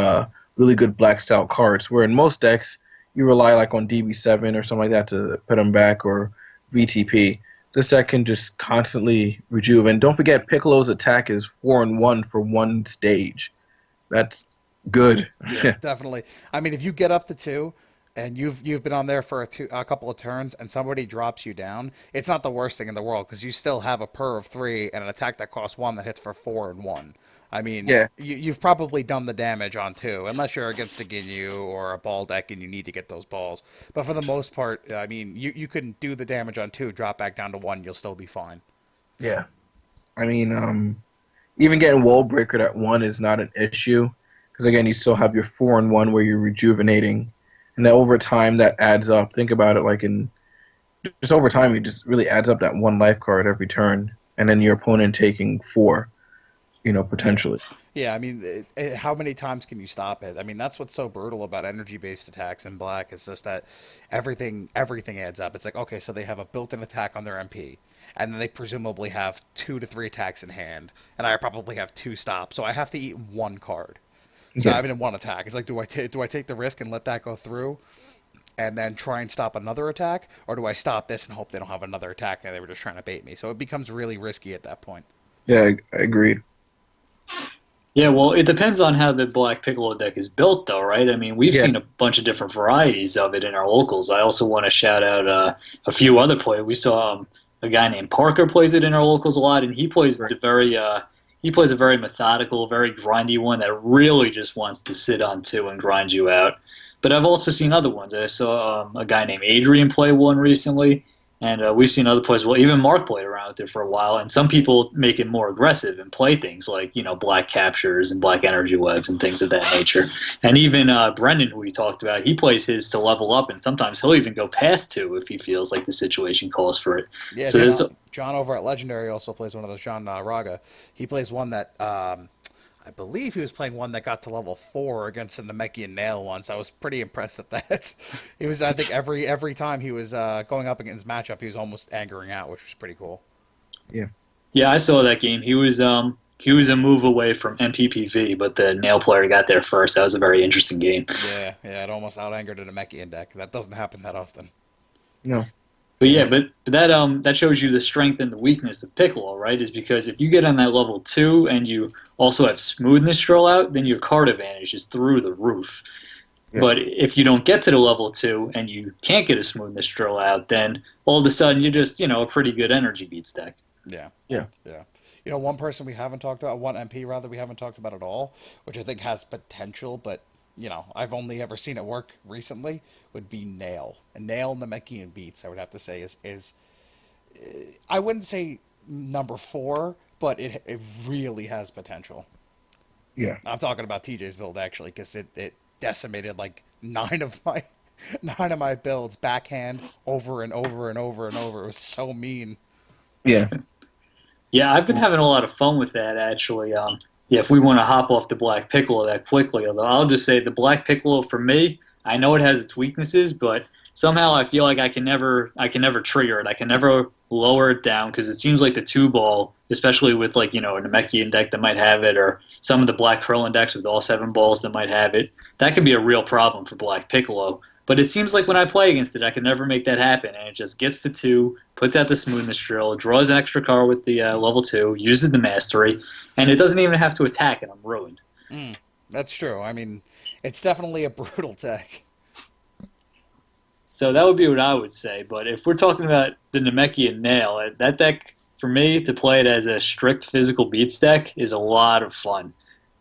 really good Black style cards. Where in most decks you rely like on DB7 or something like that to put them back, or VTP. This deck can just constantly rejuve. And don't forget, Piccolo's attack is 4-1 for one stage. That's good. Yeah, definitely. I mean, if you get up to two, and you've been on there for a couple of turns, and somebody drops you down, it's not the worst thing in the world because you still have a purr of three and an attack that costs one that hits for 4 and 1. I mean, Yeah. you've probably done the damage on two, unless you're against a Ginyu or a ball deck and you need to get those balls. But for the most part, I mean, you can do the damage on two, drop back down to one, you'll still be fine. Yeah. I mean, even getting Wall Breaker at 1 is not an issue. Because again, you still have your 4-1 where you're rejuvenating. And then over time, that adds up. Think about it like in just over time, it just really adds up that one life card every turn. And then your opponent taking 4, potentially. Yeah, I mean, how many times can you stop it? I mean, that's what's so brutal about energy-based attacks in black. It's just that everything adds up. It's like, okay, so they have a built-in attack on their MP, and then they presumably have 2 to 3 attacks in hand, and I probably have 2 stops, so I have to eat 1 card. So Yeah. I'm in 1 attack. It's like, do I take the risk and let that go through, and then try and stop another attack, or do I stop this and hope they don't have another attack and they were just trying to bait me? So it becomes really risky at that point. Yeah, I agreed. Yeah, well, it depends on how the Black Piccolo deck is built, though, right? I mean, we've Yeah. seen a bunch of different varieties of it in our locals. I also want to shout out a few other players. We saw a guy named Parker plays it in our locals a lot, and he plays Right. he plays a very methodical, very grindy one that really just wants to sit on two and grind you out. But I've also seen other ones. I saw a guy named Adrian play one recently, and we've seen other players. Well, even Mark played around with it for a while, and some people make it more aggressive and play things like black captures and black energy webs and things of that nature. And even Brendan, who we talked about, he plays his to level up, and sometimes he'll even go past two if he feels like the situation calls for it. Yeah, So there's John over at Legendary also plays one of those. John Raga. He plays one that I believe he was playing one that got to level 4 against a Namekian Nail once. I was pretty impressed at that. He was, I think, every time he was going up against matchup, he was almost angering out, which was pretty cool. Yeah. Yeah, I saw that game. He was a move away from MPPV, but the nail player got there first. That was a very interesting game. Yeah, it almost out angered a Namekian deck. That doesn't happen that often. No. But yeah, but that shows you the strength and the weakness of Piccolo, right? Is because if you get on that level 2 and you also have smoothness stroll out, then your card advantage is through the roof. Yeah. But if you don't get to the level 2 and you can't get a smoothness stroll out, then all of a sudden you're just a pretty good energy beats deck. Yeah. Yeah. Yeah. One person we haven't talked about, one MP rather, we haven't talked about at all, which I think has potential, but I've only ever seen it work recently, would be Nail. And Nail and the Namekian Beats, I would have to say, is I wouldn't say number 4, but it really has potential. Yeah. I'm talking about TJ's build actually, because it decimated like 9 of my builds backhand over and over and over and over. It was so mean. Yeah. Yeah, I've been having a lot of fun with that actually. Yeah, if we want to hop off the Black Piccolo that quickly, although I'll just say the Black Piccolo for me, I know it has its weaknesses, but somehow I feel like I can never trigger it. I can never lower it down because it seems like the 2 ball, especially with like a Namekian deck that might have it, or some of the Black Krillin decks with all 7 balls that might have it, that could be a real problem for Black Piccolo. But it seems like when I play against it, I can never make that happen, and it just gets the 2, puts out the smoothness drill, draws an extra card with the level 2, uses the mastery, and it doesn't even have to attack, and I'm ruined. That's true. I mean, it's definitely a brutal deck. So that would be what I would say. But if we're talking about the Namekian Nail, that deck for me to play it as a strict physical beats deck is a lot of fun.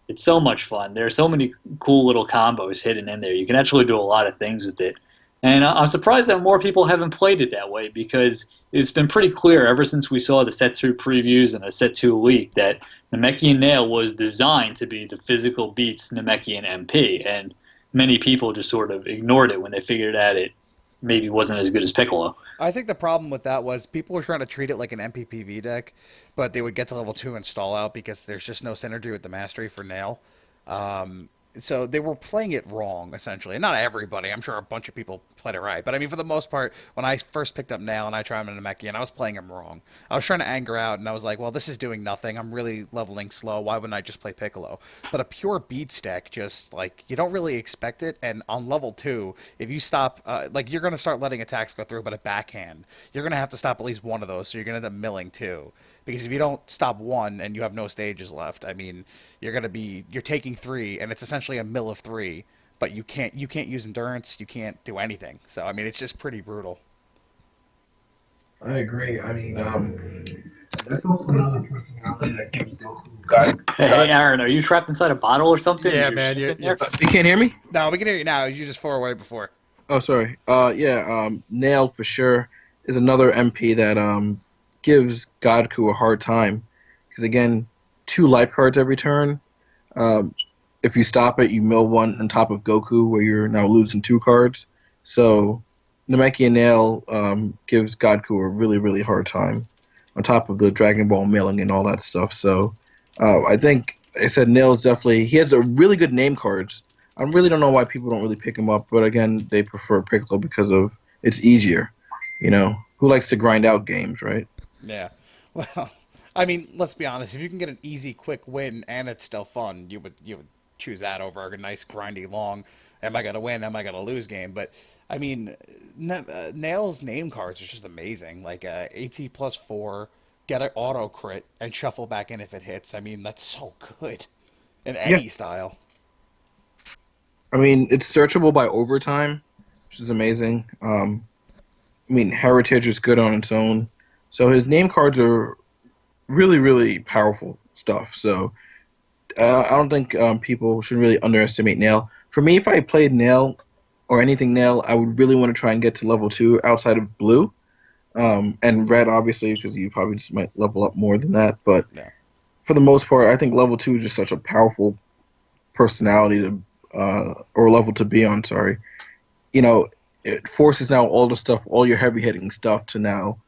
It's so much fun. There are so many cool little combos hidden in there. You can actually do a lot of things with it. And I'm surprised that more people haven't played it that way because it's been pretty clear ever since we saw the Set 2 previews and the Set 2 leak that Namekian Nail was designed to be the physical beats Namekian MP. And many people just sort of ignored it when they figured out it maybe wasn't as good as Piccolo. I think the problem with that was people were trying to treat it like an MPPV deck, but they would get to level 2 and stall out because there's just no synergy with the mastery for Nail. Um, so they were playing it wrong, essentially. And not everybody. I'm sure a bunch of people played it right. But I mean, for the most part, when I first picked up Nail and I tried him in Namekian, I was playing him wrong. I was trying to anger out, and I was like, well, this is doing nothing. I'm really leveling slow. Why wouldn't I just play Piccolo? But a pure beats deck, just like, you don't really expect it. And on level 2, if you stop, like, you're going to start letting attacks go through, but a backhand, you're going to have to stop at least one of those. So you're going to end up milling 2. Because if you don't stop 1 and you have no stages left, I mean, you're taking 3, and it's essentially a mill of 3, but you can't use endurance, you can't do anything. So I mean, it's just pretty brutal. I agree. I mean, that's also another personality that gives Goku God. Hey, Aaron, are you trapped inside a bottle or something? Is Yeah, your man. ship You, in you, there? You can't hear me? no, we can hear you now. You just far away before. Oh, sorry. Yeah. Nail for sure is another MP that gives Godku a hard time because again, 2 life cards every turn. Um, if you stop it, you mill one on top of Goku, where you're now losing 2 cards. So Namekian Nail gives Godku a really, really hard time, on top of the Dragon Ball milling and all that stuff. So I think I said Nail is definitely he has a really good name cards. I really don't know why people don't really pick him up, but again, they prefer Piccolo because of it's easier. Who likes to grind out games, right? Yeah. Well, I mean, let's be honest. If you can get an easy, quick win and it's still fun, you would choose that over a nice, grindy, long. Am I gonna win? Am I gonna lose game? But I mean, Nail's name cards are just amazing. Like AT plus 4, get an auto crit, and shuffle back in if it hits. I mean, that's so good in Yeah. any style. I mean, it's searchable by overtime, which is amazing. I mean, Heritage is good on its own. So his name cards are really, really powerful stuff. So I don't think people should really underestimate Nail. For me, if I played Nail or anything Nail, I would really want to try and get to level 2 outside of Blue. And Red, obviously, because you probably just might level up more than that. But Yeah. for the most part, I think level 2 is just such a powerful personality or level to be on, sorry. You know, it forces now all the stuff, all your heavy hitting stuff to now,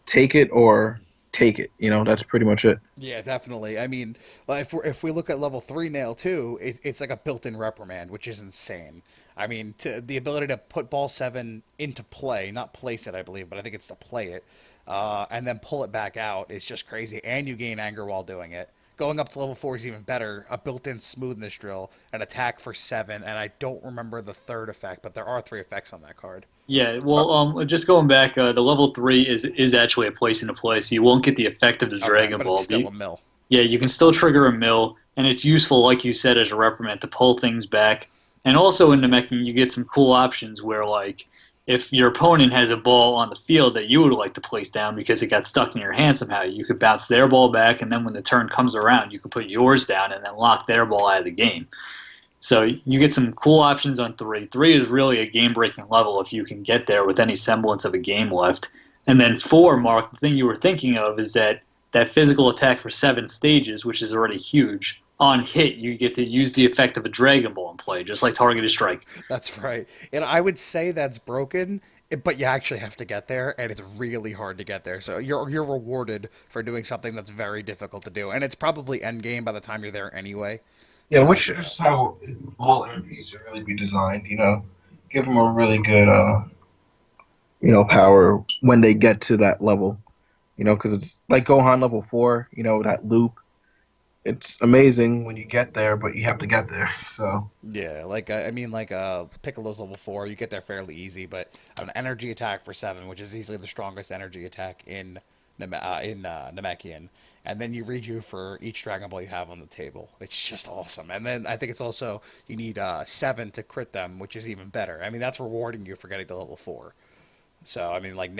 take it or take it. That's pretty much it. Yeah, definitely. I mean, like, if we look at level 3 nail too, it's like a built-in reprimand, which is insane. I mean, the ability to put ball 7 into play, not place it, I believe, but I think it's to play it, and then pull it back out is just crazy. And you gain anger while doing it. Going up to level 4 is even better. A built-in smoothness drill, an attack for 7, and I don't remember the third effect, but there are 3 effects on that card. Yeah, well, just going back, the level 3 is actually a place into play, so you won't get the effect of the Okay, Dragon but it's Ball. still a mill. Yeah, you can still trigger a mill, and it's useful, like you said, as a reprimand to pull things back. And also in Namekian, you get some cool options where, like, if your opponent has a ball on the field that you would like to place down because it got stuck in your hand somehow, you could bounce their ball back, and then when the turn comes around, you could put yours down and then lock their ball out of the game. So you get some cool options on 3. 3 is really a game-breaking level if you can get there with any semblance of a game left. And then 4, Mark, the thing you were thinking of is that physical attack for 7 stages, which is already huge. On hit, you get to use the effect of a Dragon Ball in play, just like targeted strike. That's right. And I would say that's broken, but you actually have to get there, and it's really hard to get there. So you're rewarded for doing something that's very difficult to do, and it's probably end game by the time you're there anyway. Yeah, So which is how all MPs should really be designed. Give them a really good, power when they get to that level. Because it's like Gohan level 4. That loop. It's amazing when you get there, but you have to get there. So yeah, like I mean, like Piccolo's level 4, you get there fairly easy, but an energy attack for 7, which is easily the strongest energy attack in Namekian, and then you redo for each Dragon Ball you have on the table. It's just awesome. And then I think it's also you need 7 to crit them, which is even better. I mean, that's rewarding you for getting to level 4. So I mean, like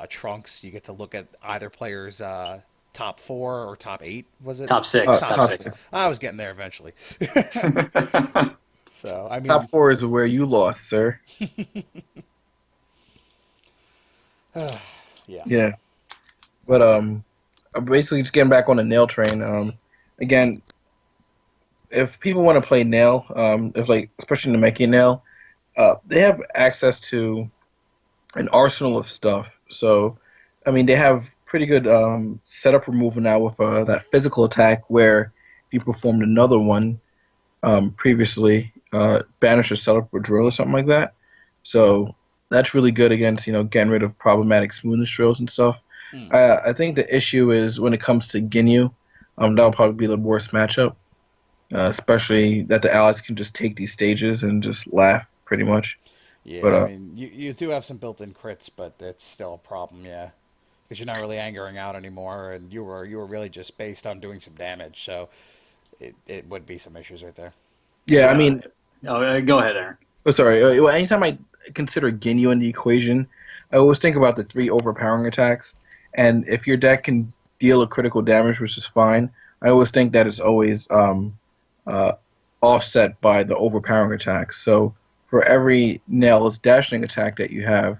Trunks, you get to look at either player's top 4 or top 8. Was it Top six. top Top 6? six. I was getting there eventually. So I mean, Top four is where you lost, sir. yeah. Yeah, but basically just getting back on the nail train. Again, if people want to play nail, if like especially Namekian nail, they have access to an arsenal of stuff. So, I mean, they have pretty good setup removal now with that physical attack where if you performed another one previously, banish a setup or drill or something like that. So that's really good against getting rid of problematic smoothness drills and stuff. I think the issue is when it comes to Ginyu, that'll probably be the worst matchup, especially that the allies can just take these stages and just laugh pretty much. Yeah, But I mean, you do have some built-in crits, but it's still a problem, yeah. Because you're not really angering out anymore, and you were really just based on doing some damage, so it would be some issues right there. yeah, I mean, Go ahead, Aaron. oh, sorry. Well, anytime I consider Ginyu in the equation, I always think about the 3 overpowering attacks. And if your deck can deal a critical damage, which is fine, I always think that it's always offset by the overpowering attacks. So for every Nail's dashing attack that you have,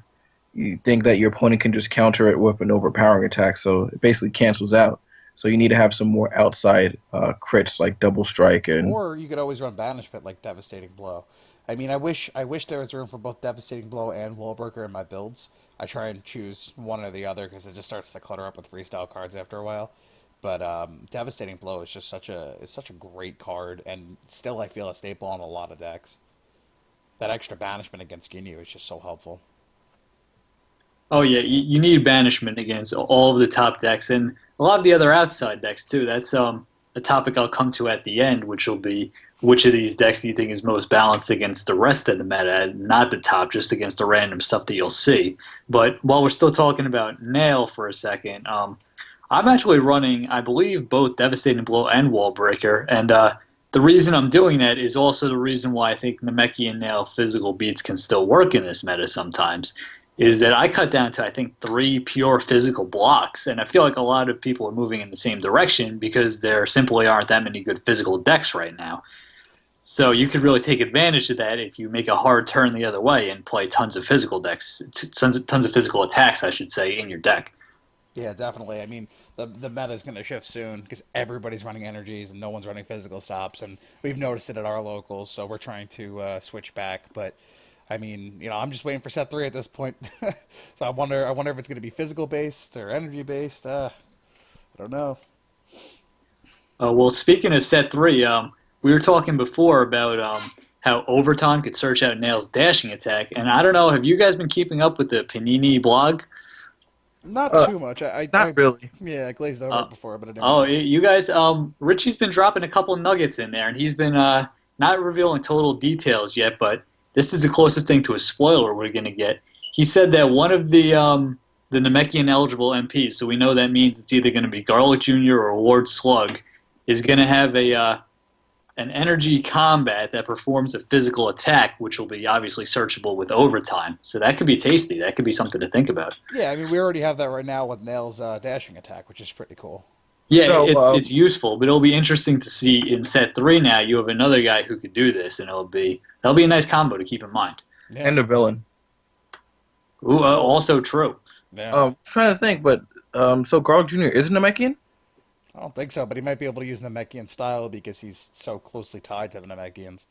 you think that your opponent can just counter it with an overpowering attack. So it basically cancels out. So you need to have some more outside crits like double strike and. Or you could always run banishment like Devastating Blow. I mean, I wish there was room for both Devastating Blow and Wallbreaker in my builds. I try and choose one or the other because it just starts to clutter up with freestyle cards after a while. But Devastating Blow is just such a great card, and still I feel a staple on a lot of decks. That extra banishment against Ginyu is just so helpful. Oh yeah, you need banishment against all of the top decks and a lot of the other outside decks too. That's a topic I'll come to at the end, which will be which of these decks do you think is most balanced against the rest of the meta, not the top, just against the random stuff that you'll see. But while we're still talking about Nail for a second, I'm actually running, I believe, both Devastating Blow and Wall Breaker, and the reason I'm doing that is also the reason why I think Namekian Nail physical beats can still work in this meta sometimes. Is that I cut down to I think 3 pure physical blocks, and I feel like a lot of people are moving in the same direction because there simply aren't that many good physical decks right now. So you could really take advantage of that if you make a hard turn the other way and play tons of physical decks, tons of physical attacks, I should say, in your deck. Yeah, definitely. I mean, the meta is going to shift soon because everybody's running energies and no one's running physical stops, and we've noticed it at our locals, so we're trying to switch back. But I mean, I'm just waiting for set 3 at this point. So I wonder if it's going to be physical based or energy based. I don't know. Well, speaking of set 3, we were talking before about how Overtime could search out Nail's dashing attack, and I don't know, have you guys been keeping up with the Panini blog? Not too much. Not really. Yeah, I glazed over it before, but I didn't. Oh, you guys, Richie's been dropping a couple nuggets in there, and he's been not revealing total details yet, but this is the closest thing to a spoiler we're going to get. He said that one of the Namekian eligible MPs, so we know that means it's either going to be Garlic Jr. or Ward Slug, is going to have an energy combat that performs a physical attack, which will be obviously searchable with Overtime. So that could be tasty. That could be something to think about. Yeah, I mean, we already have that right now with Nail's dashing attack, which is pretty cool. Yeah, So, it's useful, but it'll be interesting to see in set 3 now you have another guy who could do this, and that'll be a nice combo to keep in mind. Yeah. And the villain. Ooh, also true. Yeah. Trying to think, but so Garlic Jr. isn't a Namekian? I don't think so, but he might be able to use Namekian style because he's so closely tied to the Namekians.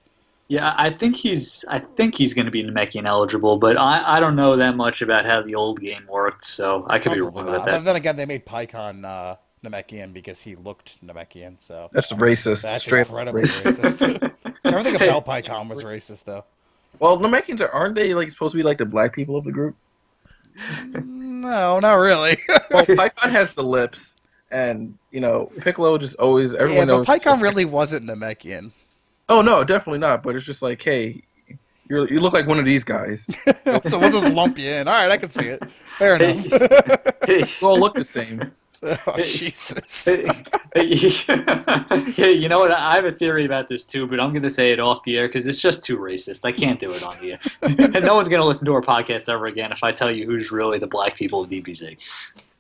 Yeah, I think he's going to be Namekian eligible, but I don't know that much about how the old game worked, so I could be wrong about But that. then again, they made Pycon Namekian because he looked Namekian, so That's racist. that's Straight incredibly racist. racist. Everything about Pycon was racist, though. Well, Namekians aren't they like supposed to be like the black people of the group? No, not really. Well, Python has the lips, and Piccolo just always everyone Yeah, knows. but Pycon really wasn't Namekian. Oh no, definitely not. But it's just like, hey, You look like one of these guys. So we'll just lump you in. All right, I can see it. Fair Hey, enough. You all look the same. Oh, Jesus. yeah, you know what? I have a theory about this too, but I'm going to say it off the air because it's just too racist. I can't do it on the air. And no one's going to listen to our podcast ever again if I tell you who's really the black people of DBZ.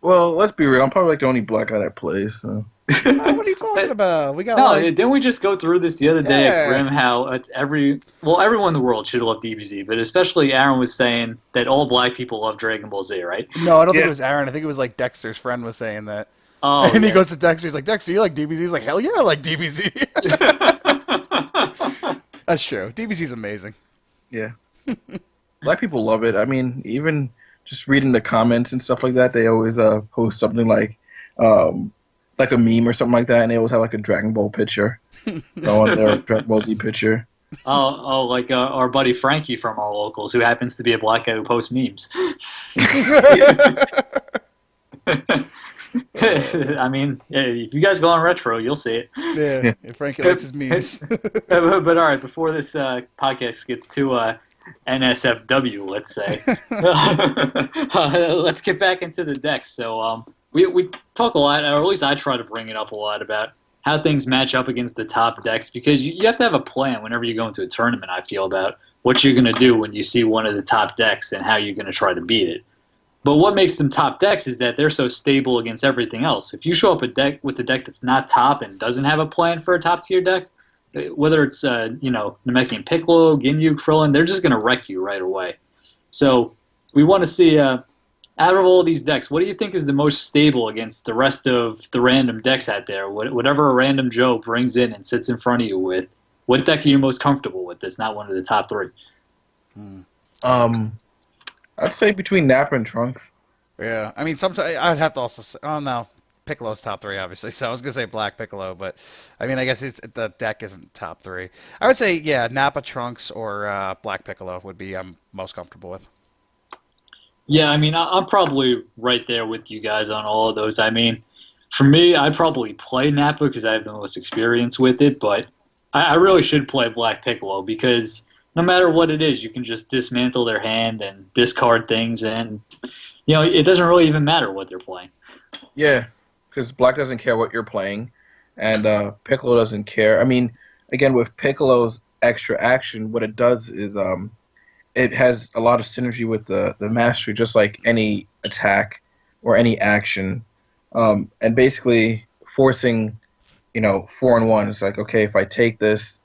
Well, let's be real. I'm probably like the only black guy that plays. So. What are you talking about? We got No, like, didn't we just go through this the other day at yeah. Grim? How everyone in the world should love DBZ, but especially Aaron was saying that all black people love Dragon Ball Z, right? No, I don't think it Yeah. was Aaron. I think it was like Dexter's friend was saying that. Oh And he yeah. goes to Dexter. He's like, Dexter, you like DBZ? He's like, hell yeah, I like DBZ. That's true. DBZ's amazing. Yeah. Black people love it. I mean, even just reading the comments and stuff like that, they always post something like a meme or something like that, and they always have like a Dragon Ball picture on their Dragon Ball Z picture. Like our buddy Frankie from our locals, who happens to be a black guy who posts memes. I mean, if you guys go on retro, you'll see it. Yeah, Frankie likes his memes. But all right, before this podcast gets too NSFW, let's say, let's get back into the decks. So we talk a lot, or at least I try to bring it up a lot about how things match up against the top decks because you have to have a plan whenever you go into a tournament. I feel about what you're going to do when you see one of the top decks and how you're going to try to beat it. But what makes them top decks is that they're so stable against everything else. If you show up with a deck that's not top and doesn't have a plan for a top tier deck, whether it's Namekian Piccolo, Ginyu, Krillin, they're just going to wreck you right away. So we want to see out of all these decks, what do you think is the most stable against the rest of the random decks out there? Whatever a random Joe brings in and sits in front of you with, what deck are you most comfortable with that's not one of the top three? I'd say between Nappa and Trunks. Yeah, I mean, sometimes I'd have to also say, oh no, Piccolo's top three, obviously. So I was gonna say Black Piccolo, but I mean, I guess the deck isn't top three. I would say, yeah, Nappa, Trunks, or Black Piccolo would be I'm most comfortable with. Yeah, I mean, I'm probably right there with you guys on all of those. I mean, for me, I'd probably play Nappa because I have the most experience with it, but I really should play Black Piccolo because no matter what it is, you can just dismantle their hand and discard things, and it doesn't really even matter what they're playing. Yeah, because Black doesn't care what you're playing, and Piccolo doesn't care. I mean, again, with Piccolo's extra action, what it does is it has a lot of synergy with the mastery, just like any attack or any action, and basically forcing, 4-1. It's like, okay, if I take this,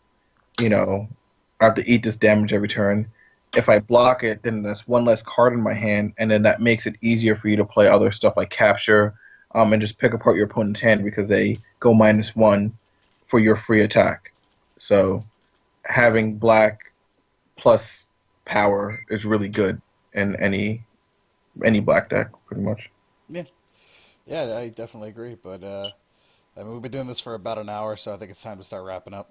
I have to eat this damage every turn. If I block it, then that's one less card in my hand, and then that makes it easier for you to play other stuff like capture, and just pick apart your opponent's hand because they go -1 for your free attack. So having Black plus power is really good in any Black deck, pretty much. Yeah, yeah, I definitely agree. But I mean, we've been doing this for about an hour, so I think it's time to start wrapping up.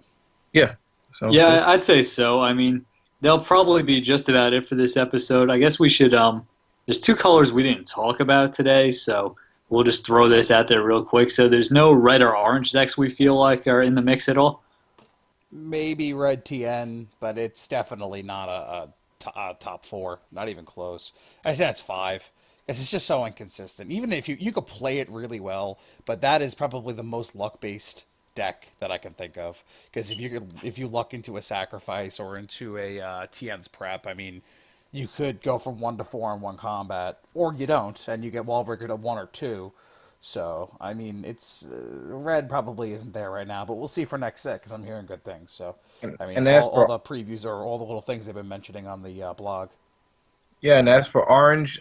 Yeah. Sounds Yeah, good. I'd say so. I mean, they'll probably be just about it for this episode. I guess we should. There's two colors we didn't talk about today, so we'll just throw this out there real quick. So there's no red or orange decks we feel like are in the mix at all. Maybe Red TN, but it's definitely not a top four. Not even close. I say it's five. Because it's just so inconsistent. Even if you could play it really well, but that is probably the most luck-based deck that I can think of. Because if you luck into a sacrifice or into a TN's prep, I mean, you could go from 1 to 4 in one combat, or you don't, and you get Wallbreaker to 1 or 2. So, I mean, it's red probably isn't there right now, but we'll see for next set because I'm hearing good things. So, I mean, And as all for the previews are all the little things they've been mentioning on the blog. Yeah, and as for orange,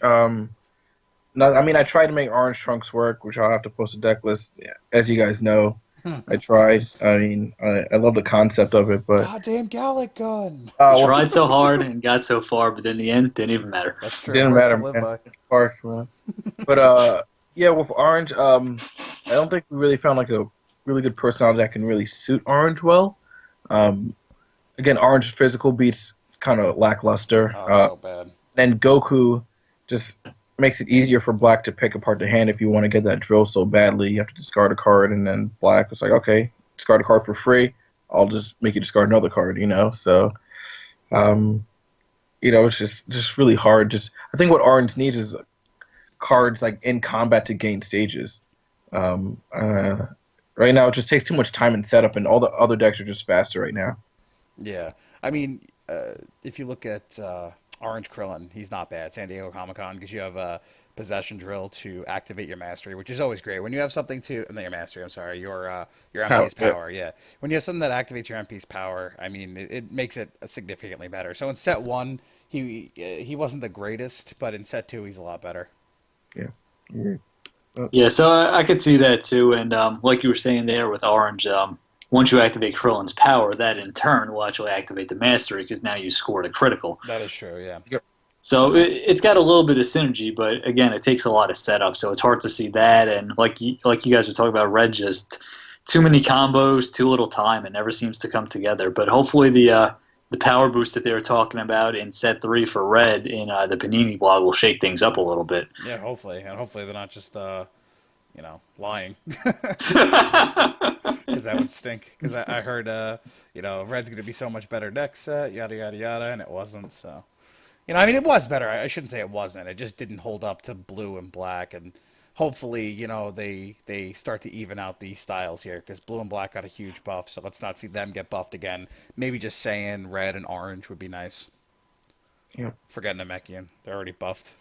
no, I mean I tried to make orange Trunks work, which I'll have to post a deck list. As you guys know, I tried. I mean, I love the concept of it, but Goddamn Gallic gun! Tried so hard and got so far, but in the end, didn't even matter. That's true. didn't Words matter, to live man. by. Park, man. But yeah, with orange, I don't think we really found like a really good personality that can really suit orange well. Again, orange physical beats kind of lackluster. Oh, so bad. Then Goku just makes it easier for Black to pick apart the hand if you want to get that drill so badly. You have to discard a card, and then Black was like, okay, discard a card for free. I'll just make you discard another card, So, It's just really hard. Just I think what Orange needs is cards like in combat to gain stages. Um, uh, right now, it just takes too much time and setup, and all the other decks are just faster right now. Yeah, I mean, if you look at Orange Krillin, he's not bad. San Diego Comic Con because you have a possession drill to activate your mastery, which is always great. When you have something to, not your mastery, I'm sorry, your How? MP's power. Yeah, when you have something that activates your MP's power, I mean, it makes it significantly better. So in set one, he wasn't the greatest, but in set two, he's a lot better. Yeah. Yeah. Yeah, so I could see that too. And like you were saying there with Orange, once you activate Krillin's power, that in turn will actually activate the Mastery because now you scored a critical. That is true. Yeah. Yep. So it's got a little bit of synergy, but again, it takes a lot of setup. So it's hard to see that. And like you guys were talking about, Red just too many combos, too little time. It never seems to come together. But hopefully the power boost that they were talking about in set three for Red in the Panini blog will shake things up a little bit. Yeah, hopefully, and hopefully they're not just lying, because that would stink. Because I heard Red's going to be so much better deck set, yada yada yada, and it wasn't. So I mean, it was better. I shouldn't say it wasn't. It just didn't hold up to blue and black, and hopefully, they start to even out these styles here because blue and black got a huge buff. So let's not see them get buffed again. Maybe just saying red and orange would be nice. Yeah. Forgetting Namekian, they're already buffed.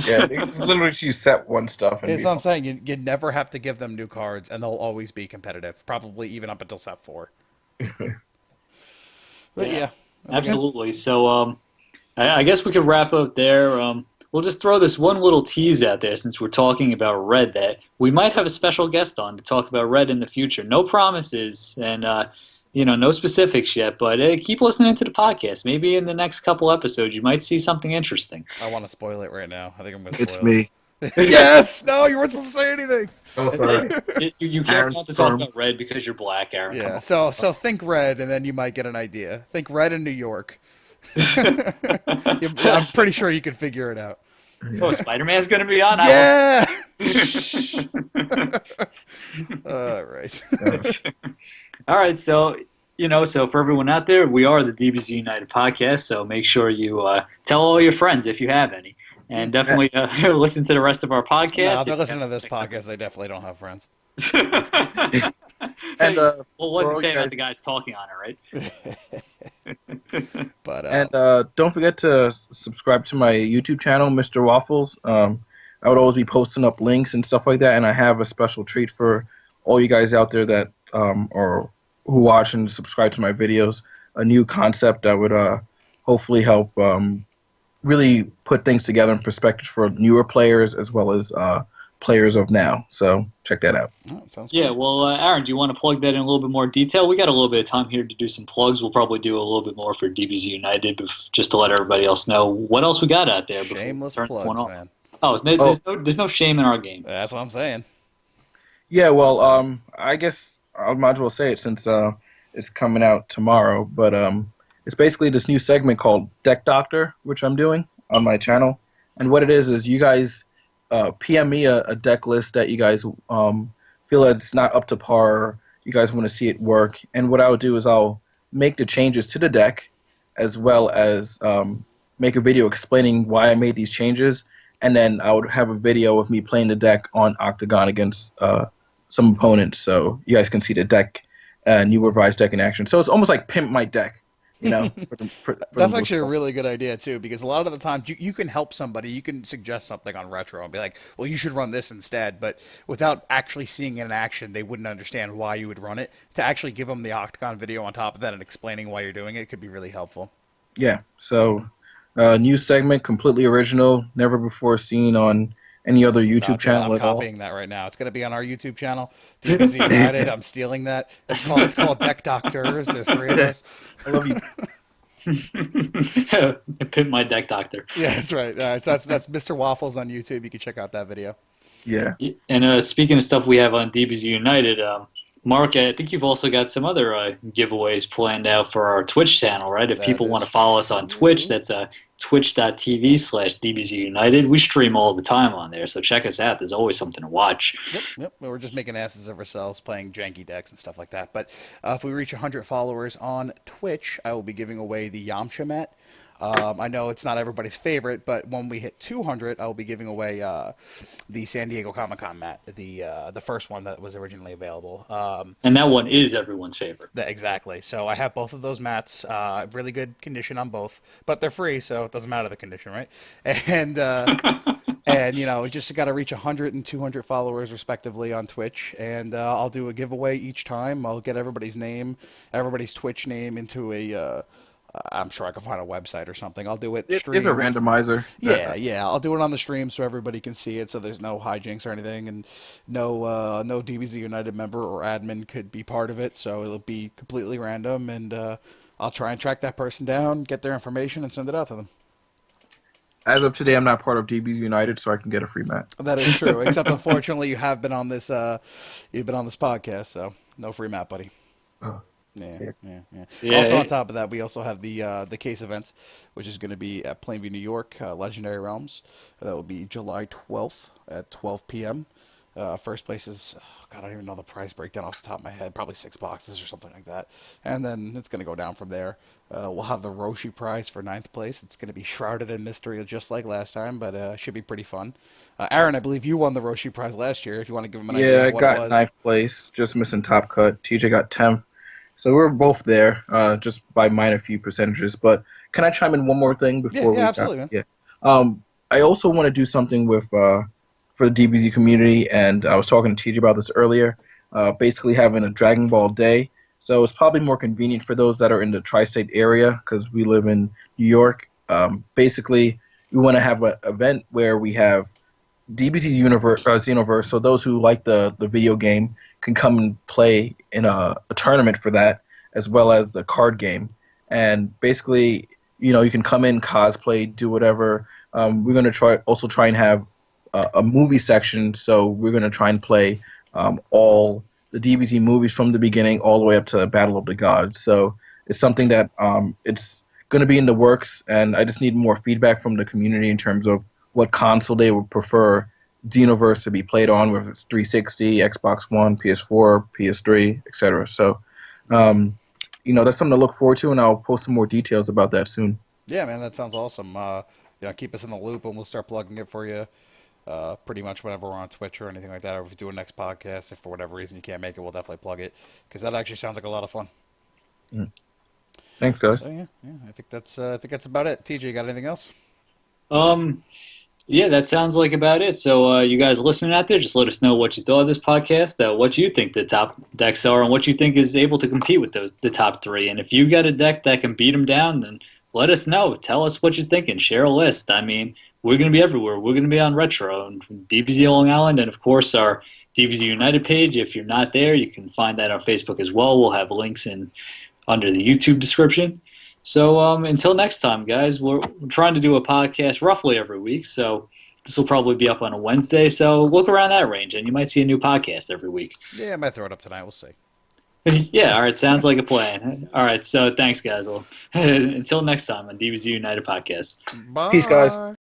Yeah. It's literally just you set one stuff and That's what I'm saying. You never have to give them new cards, and they'll always be competitive. Probably even up until set four. But yeah, Absolutely. So I guess we could wrap up there. We'll just throw this one little tease out there since we're talking about Red that we might have a special guest on to talk about Red in the future. No promises and no specifics yet, but keep listening to the podcast. Maybe in the next couple episodes you might see something interesting. I want to spoil it right now. I think I'm going to It's spoil me. it. Yes! No, you weren't supposed to say anything. Oh, sorry. You can't Aaron want to talk Storm. about Red because you're black, Aaron. Come Yeah. on. So think red, and then you might get an idea. Think red in New York. I'm pretty sure you could figure it out. Oh, Spider-Man's going to be on? Yeah. All right. All right, so so for everyone out there, we are the DBZ United podcast. So make sure you tell all your friends if you have any, and definitely listen to the rest of our podcast. No, they're listening to this podcast. They definitely don't have friends. And well, what's for it all say you about guys- the guys talking on it, right? But And don't forget to subscribe to my YouTube channel, Mr. Waffles. I would always be posting up links and stuff like that, and I have a special treat for all you guys out there that or who watch and subscribe to my videos. A new concept that would hopefully help really put things together in perspective for newer players as well as players of now. So check that out. oh, sounds Yeah, good. well, Aaron, do you want to plug that in a little bit more detail? We got a little bit of time here to do some plugs. We'll probably do a little bit more for DBZ United, just to let everybody else know what else we got out there. Before we Shameless turn this one plugs, off. man. Oh, there's no shame in our game. That's what I'm saying. Yeah, well, I guess I might as well say it since it's coming out tomorrow. But it's basically this new segment called Deck Doctor, which I'm doing on my channel. And what it is you guys PM me a deck list that you guys feel that it's not up to par. You guys want to see it work. And what I'll do is I'll make the changes to the deck as well as make a video explaining why I made these changes. And then I would have a video of me playing the deck on Octagon against some opponents, so you guys can see the deck, new revised deck in action. So it's almost like pimp my deck, for That's the actually a most part. really good idea too, because a lot of the times you can help somebody, you can suggest something on retro and be like, well, you should run this instead, but without actually seeing it in action, they wouldn't understand why you would run it. To actually give them the Octagon video on top of that and explaining why you're doing it could be really helpful. Yeah. So new segment, completely original, never before seen on any other YouTube I'm channel at all. copying that right now. It's going to be on our YouTube channel, DBZ United. I'm stealing that. It's called Deck Doctors. There's 3 of us. I love you. Pimp my deck doctor. Yeah, that's right. So that's Mr. Waffles on YouTube. You can check out that video. Yeah. And speaking of stuff we have on DBZ United, Mark, I think you've also got some other giveaways planned out for our Twitch channel, right? If That people want is to follow us on Twitch, that's twitch.tv/DBZ United. We stream all the time on there, so check us out. There's always something to watch. Yep. We're just making asses of ourselves playing janky decks and stuff like that. But if we reach 100 followers on Twitch, I will be giving away the Yamcha Met. I know it's not everybody's favorite, but when we hit 200, I'll be giving away the San Diego Comic-Con mat, the first one that was originally available. And that one is everyone's favorite. Exactly. So I have both of those mats, really good condition on both, but they're free, so it doesn't matter the condition, right? And just got to reach 100 and 200 followers respectively on Twitch, and I'll do a giveaway each time. I'll get everybody's name, everybody's Twitch name into a. I'm sure I can find a website or something. I'll do it It's a stream. randomizer. Yeah. I'll do it on the stream so everybody can see it, so there's no hijinks or anything, and no DBZ United member or admin could be part of it. So it'll be completely random, and I'll try and track that person down, get their information, and send it out to them. As of today, I'm not part of DBZ United, so I can get a free mat. That is true. Except unfortunately, you have been on this. You've been on this podcast, so no free mat, buddy. Oh. Yeah. Yeah, Also, on top of that, we also have the case event, which is going to be at Plainview, New York, Legendary Realms. That will be July 12th at 12 p.m. First place is, God, I don't even know the price breakdown off the top of my head. Probably $6 or something like that. And then it's going to go down from there. We'll have the Roshi prize for 9th place. It's going to be shrouded in mystery just like last time, but should be pretty fun. Aaron, I believe you won the Roshi prize last year. If you want to give him an idea of what I it got was. 9th place, just missing top cut. TJ got 10th. So we're both there, just by minor few percentages. But can I chime in one more thing before Yeah, absolutely, man. Yeah. I also want to do something with for the DBZ community, and I was talking to TJ about this earlier. Basically having a Dragon Ball Day. So it's probably more convenient for those that are in the tri-state area because we live in New York. Basically, we want to have an event where we have DBZ Xenoverse, so those who like the video game can come and play in a tournament for that, as well as the card game. And basically, you can come in, cosplay, do whatever. We're going to try and have a movie section, so we're going to try and play all the DBZ movies from the beginning all the way up to Battle of the Gods. So it's something that it's going to be in the works, and I just need more feedback from the community in terms of what console they would prefer Xenoverse to be played on, whether it's 360, Xbox One, PS4, PS3, etc. So, that's something to look forward to, and I'll post some more details about that soon. Yeah, man, that sounds awesome. Keep us in the loop, and we'll start plugging it for you pretty much whenever we're on Twitch or anything like that. Or if we do a next podcast, if for whatever reason you can't make it, we'll definitely plug it because that actually sounds like a lot of fun. Thanks, guys. So, yeah, I think that's about it. TJ, you got anything else? Yeah, that sounds like about it. So you guys listening out there, just let us know what you thought of this podcast, what you think the top decks are, and what you think is able to compete with the top three. And if you got a deck that can beat them down, then let us know. Tell us what you're thinking. Share a list. I mean, we're going to be everywhere. We're going to be on Retro and DBZ Long Island, and of course our DBZ United page. If you're not there, you can find that on Facebook as well. We'll have links under the YouTube description. So until next time, guys, we're trying to do a podcast roughly every week. So this will probably be up on a Wednesday. So look around that range, and you might see a new podcast every week. Yeah, I might throw it up tonight. We'll see. Yeah, all right. Sounds like a plan. All right. So thanks, guys. Well, until next time on DBZ United Podcast. Bye. Peace, guys.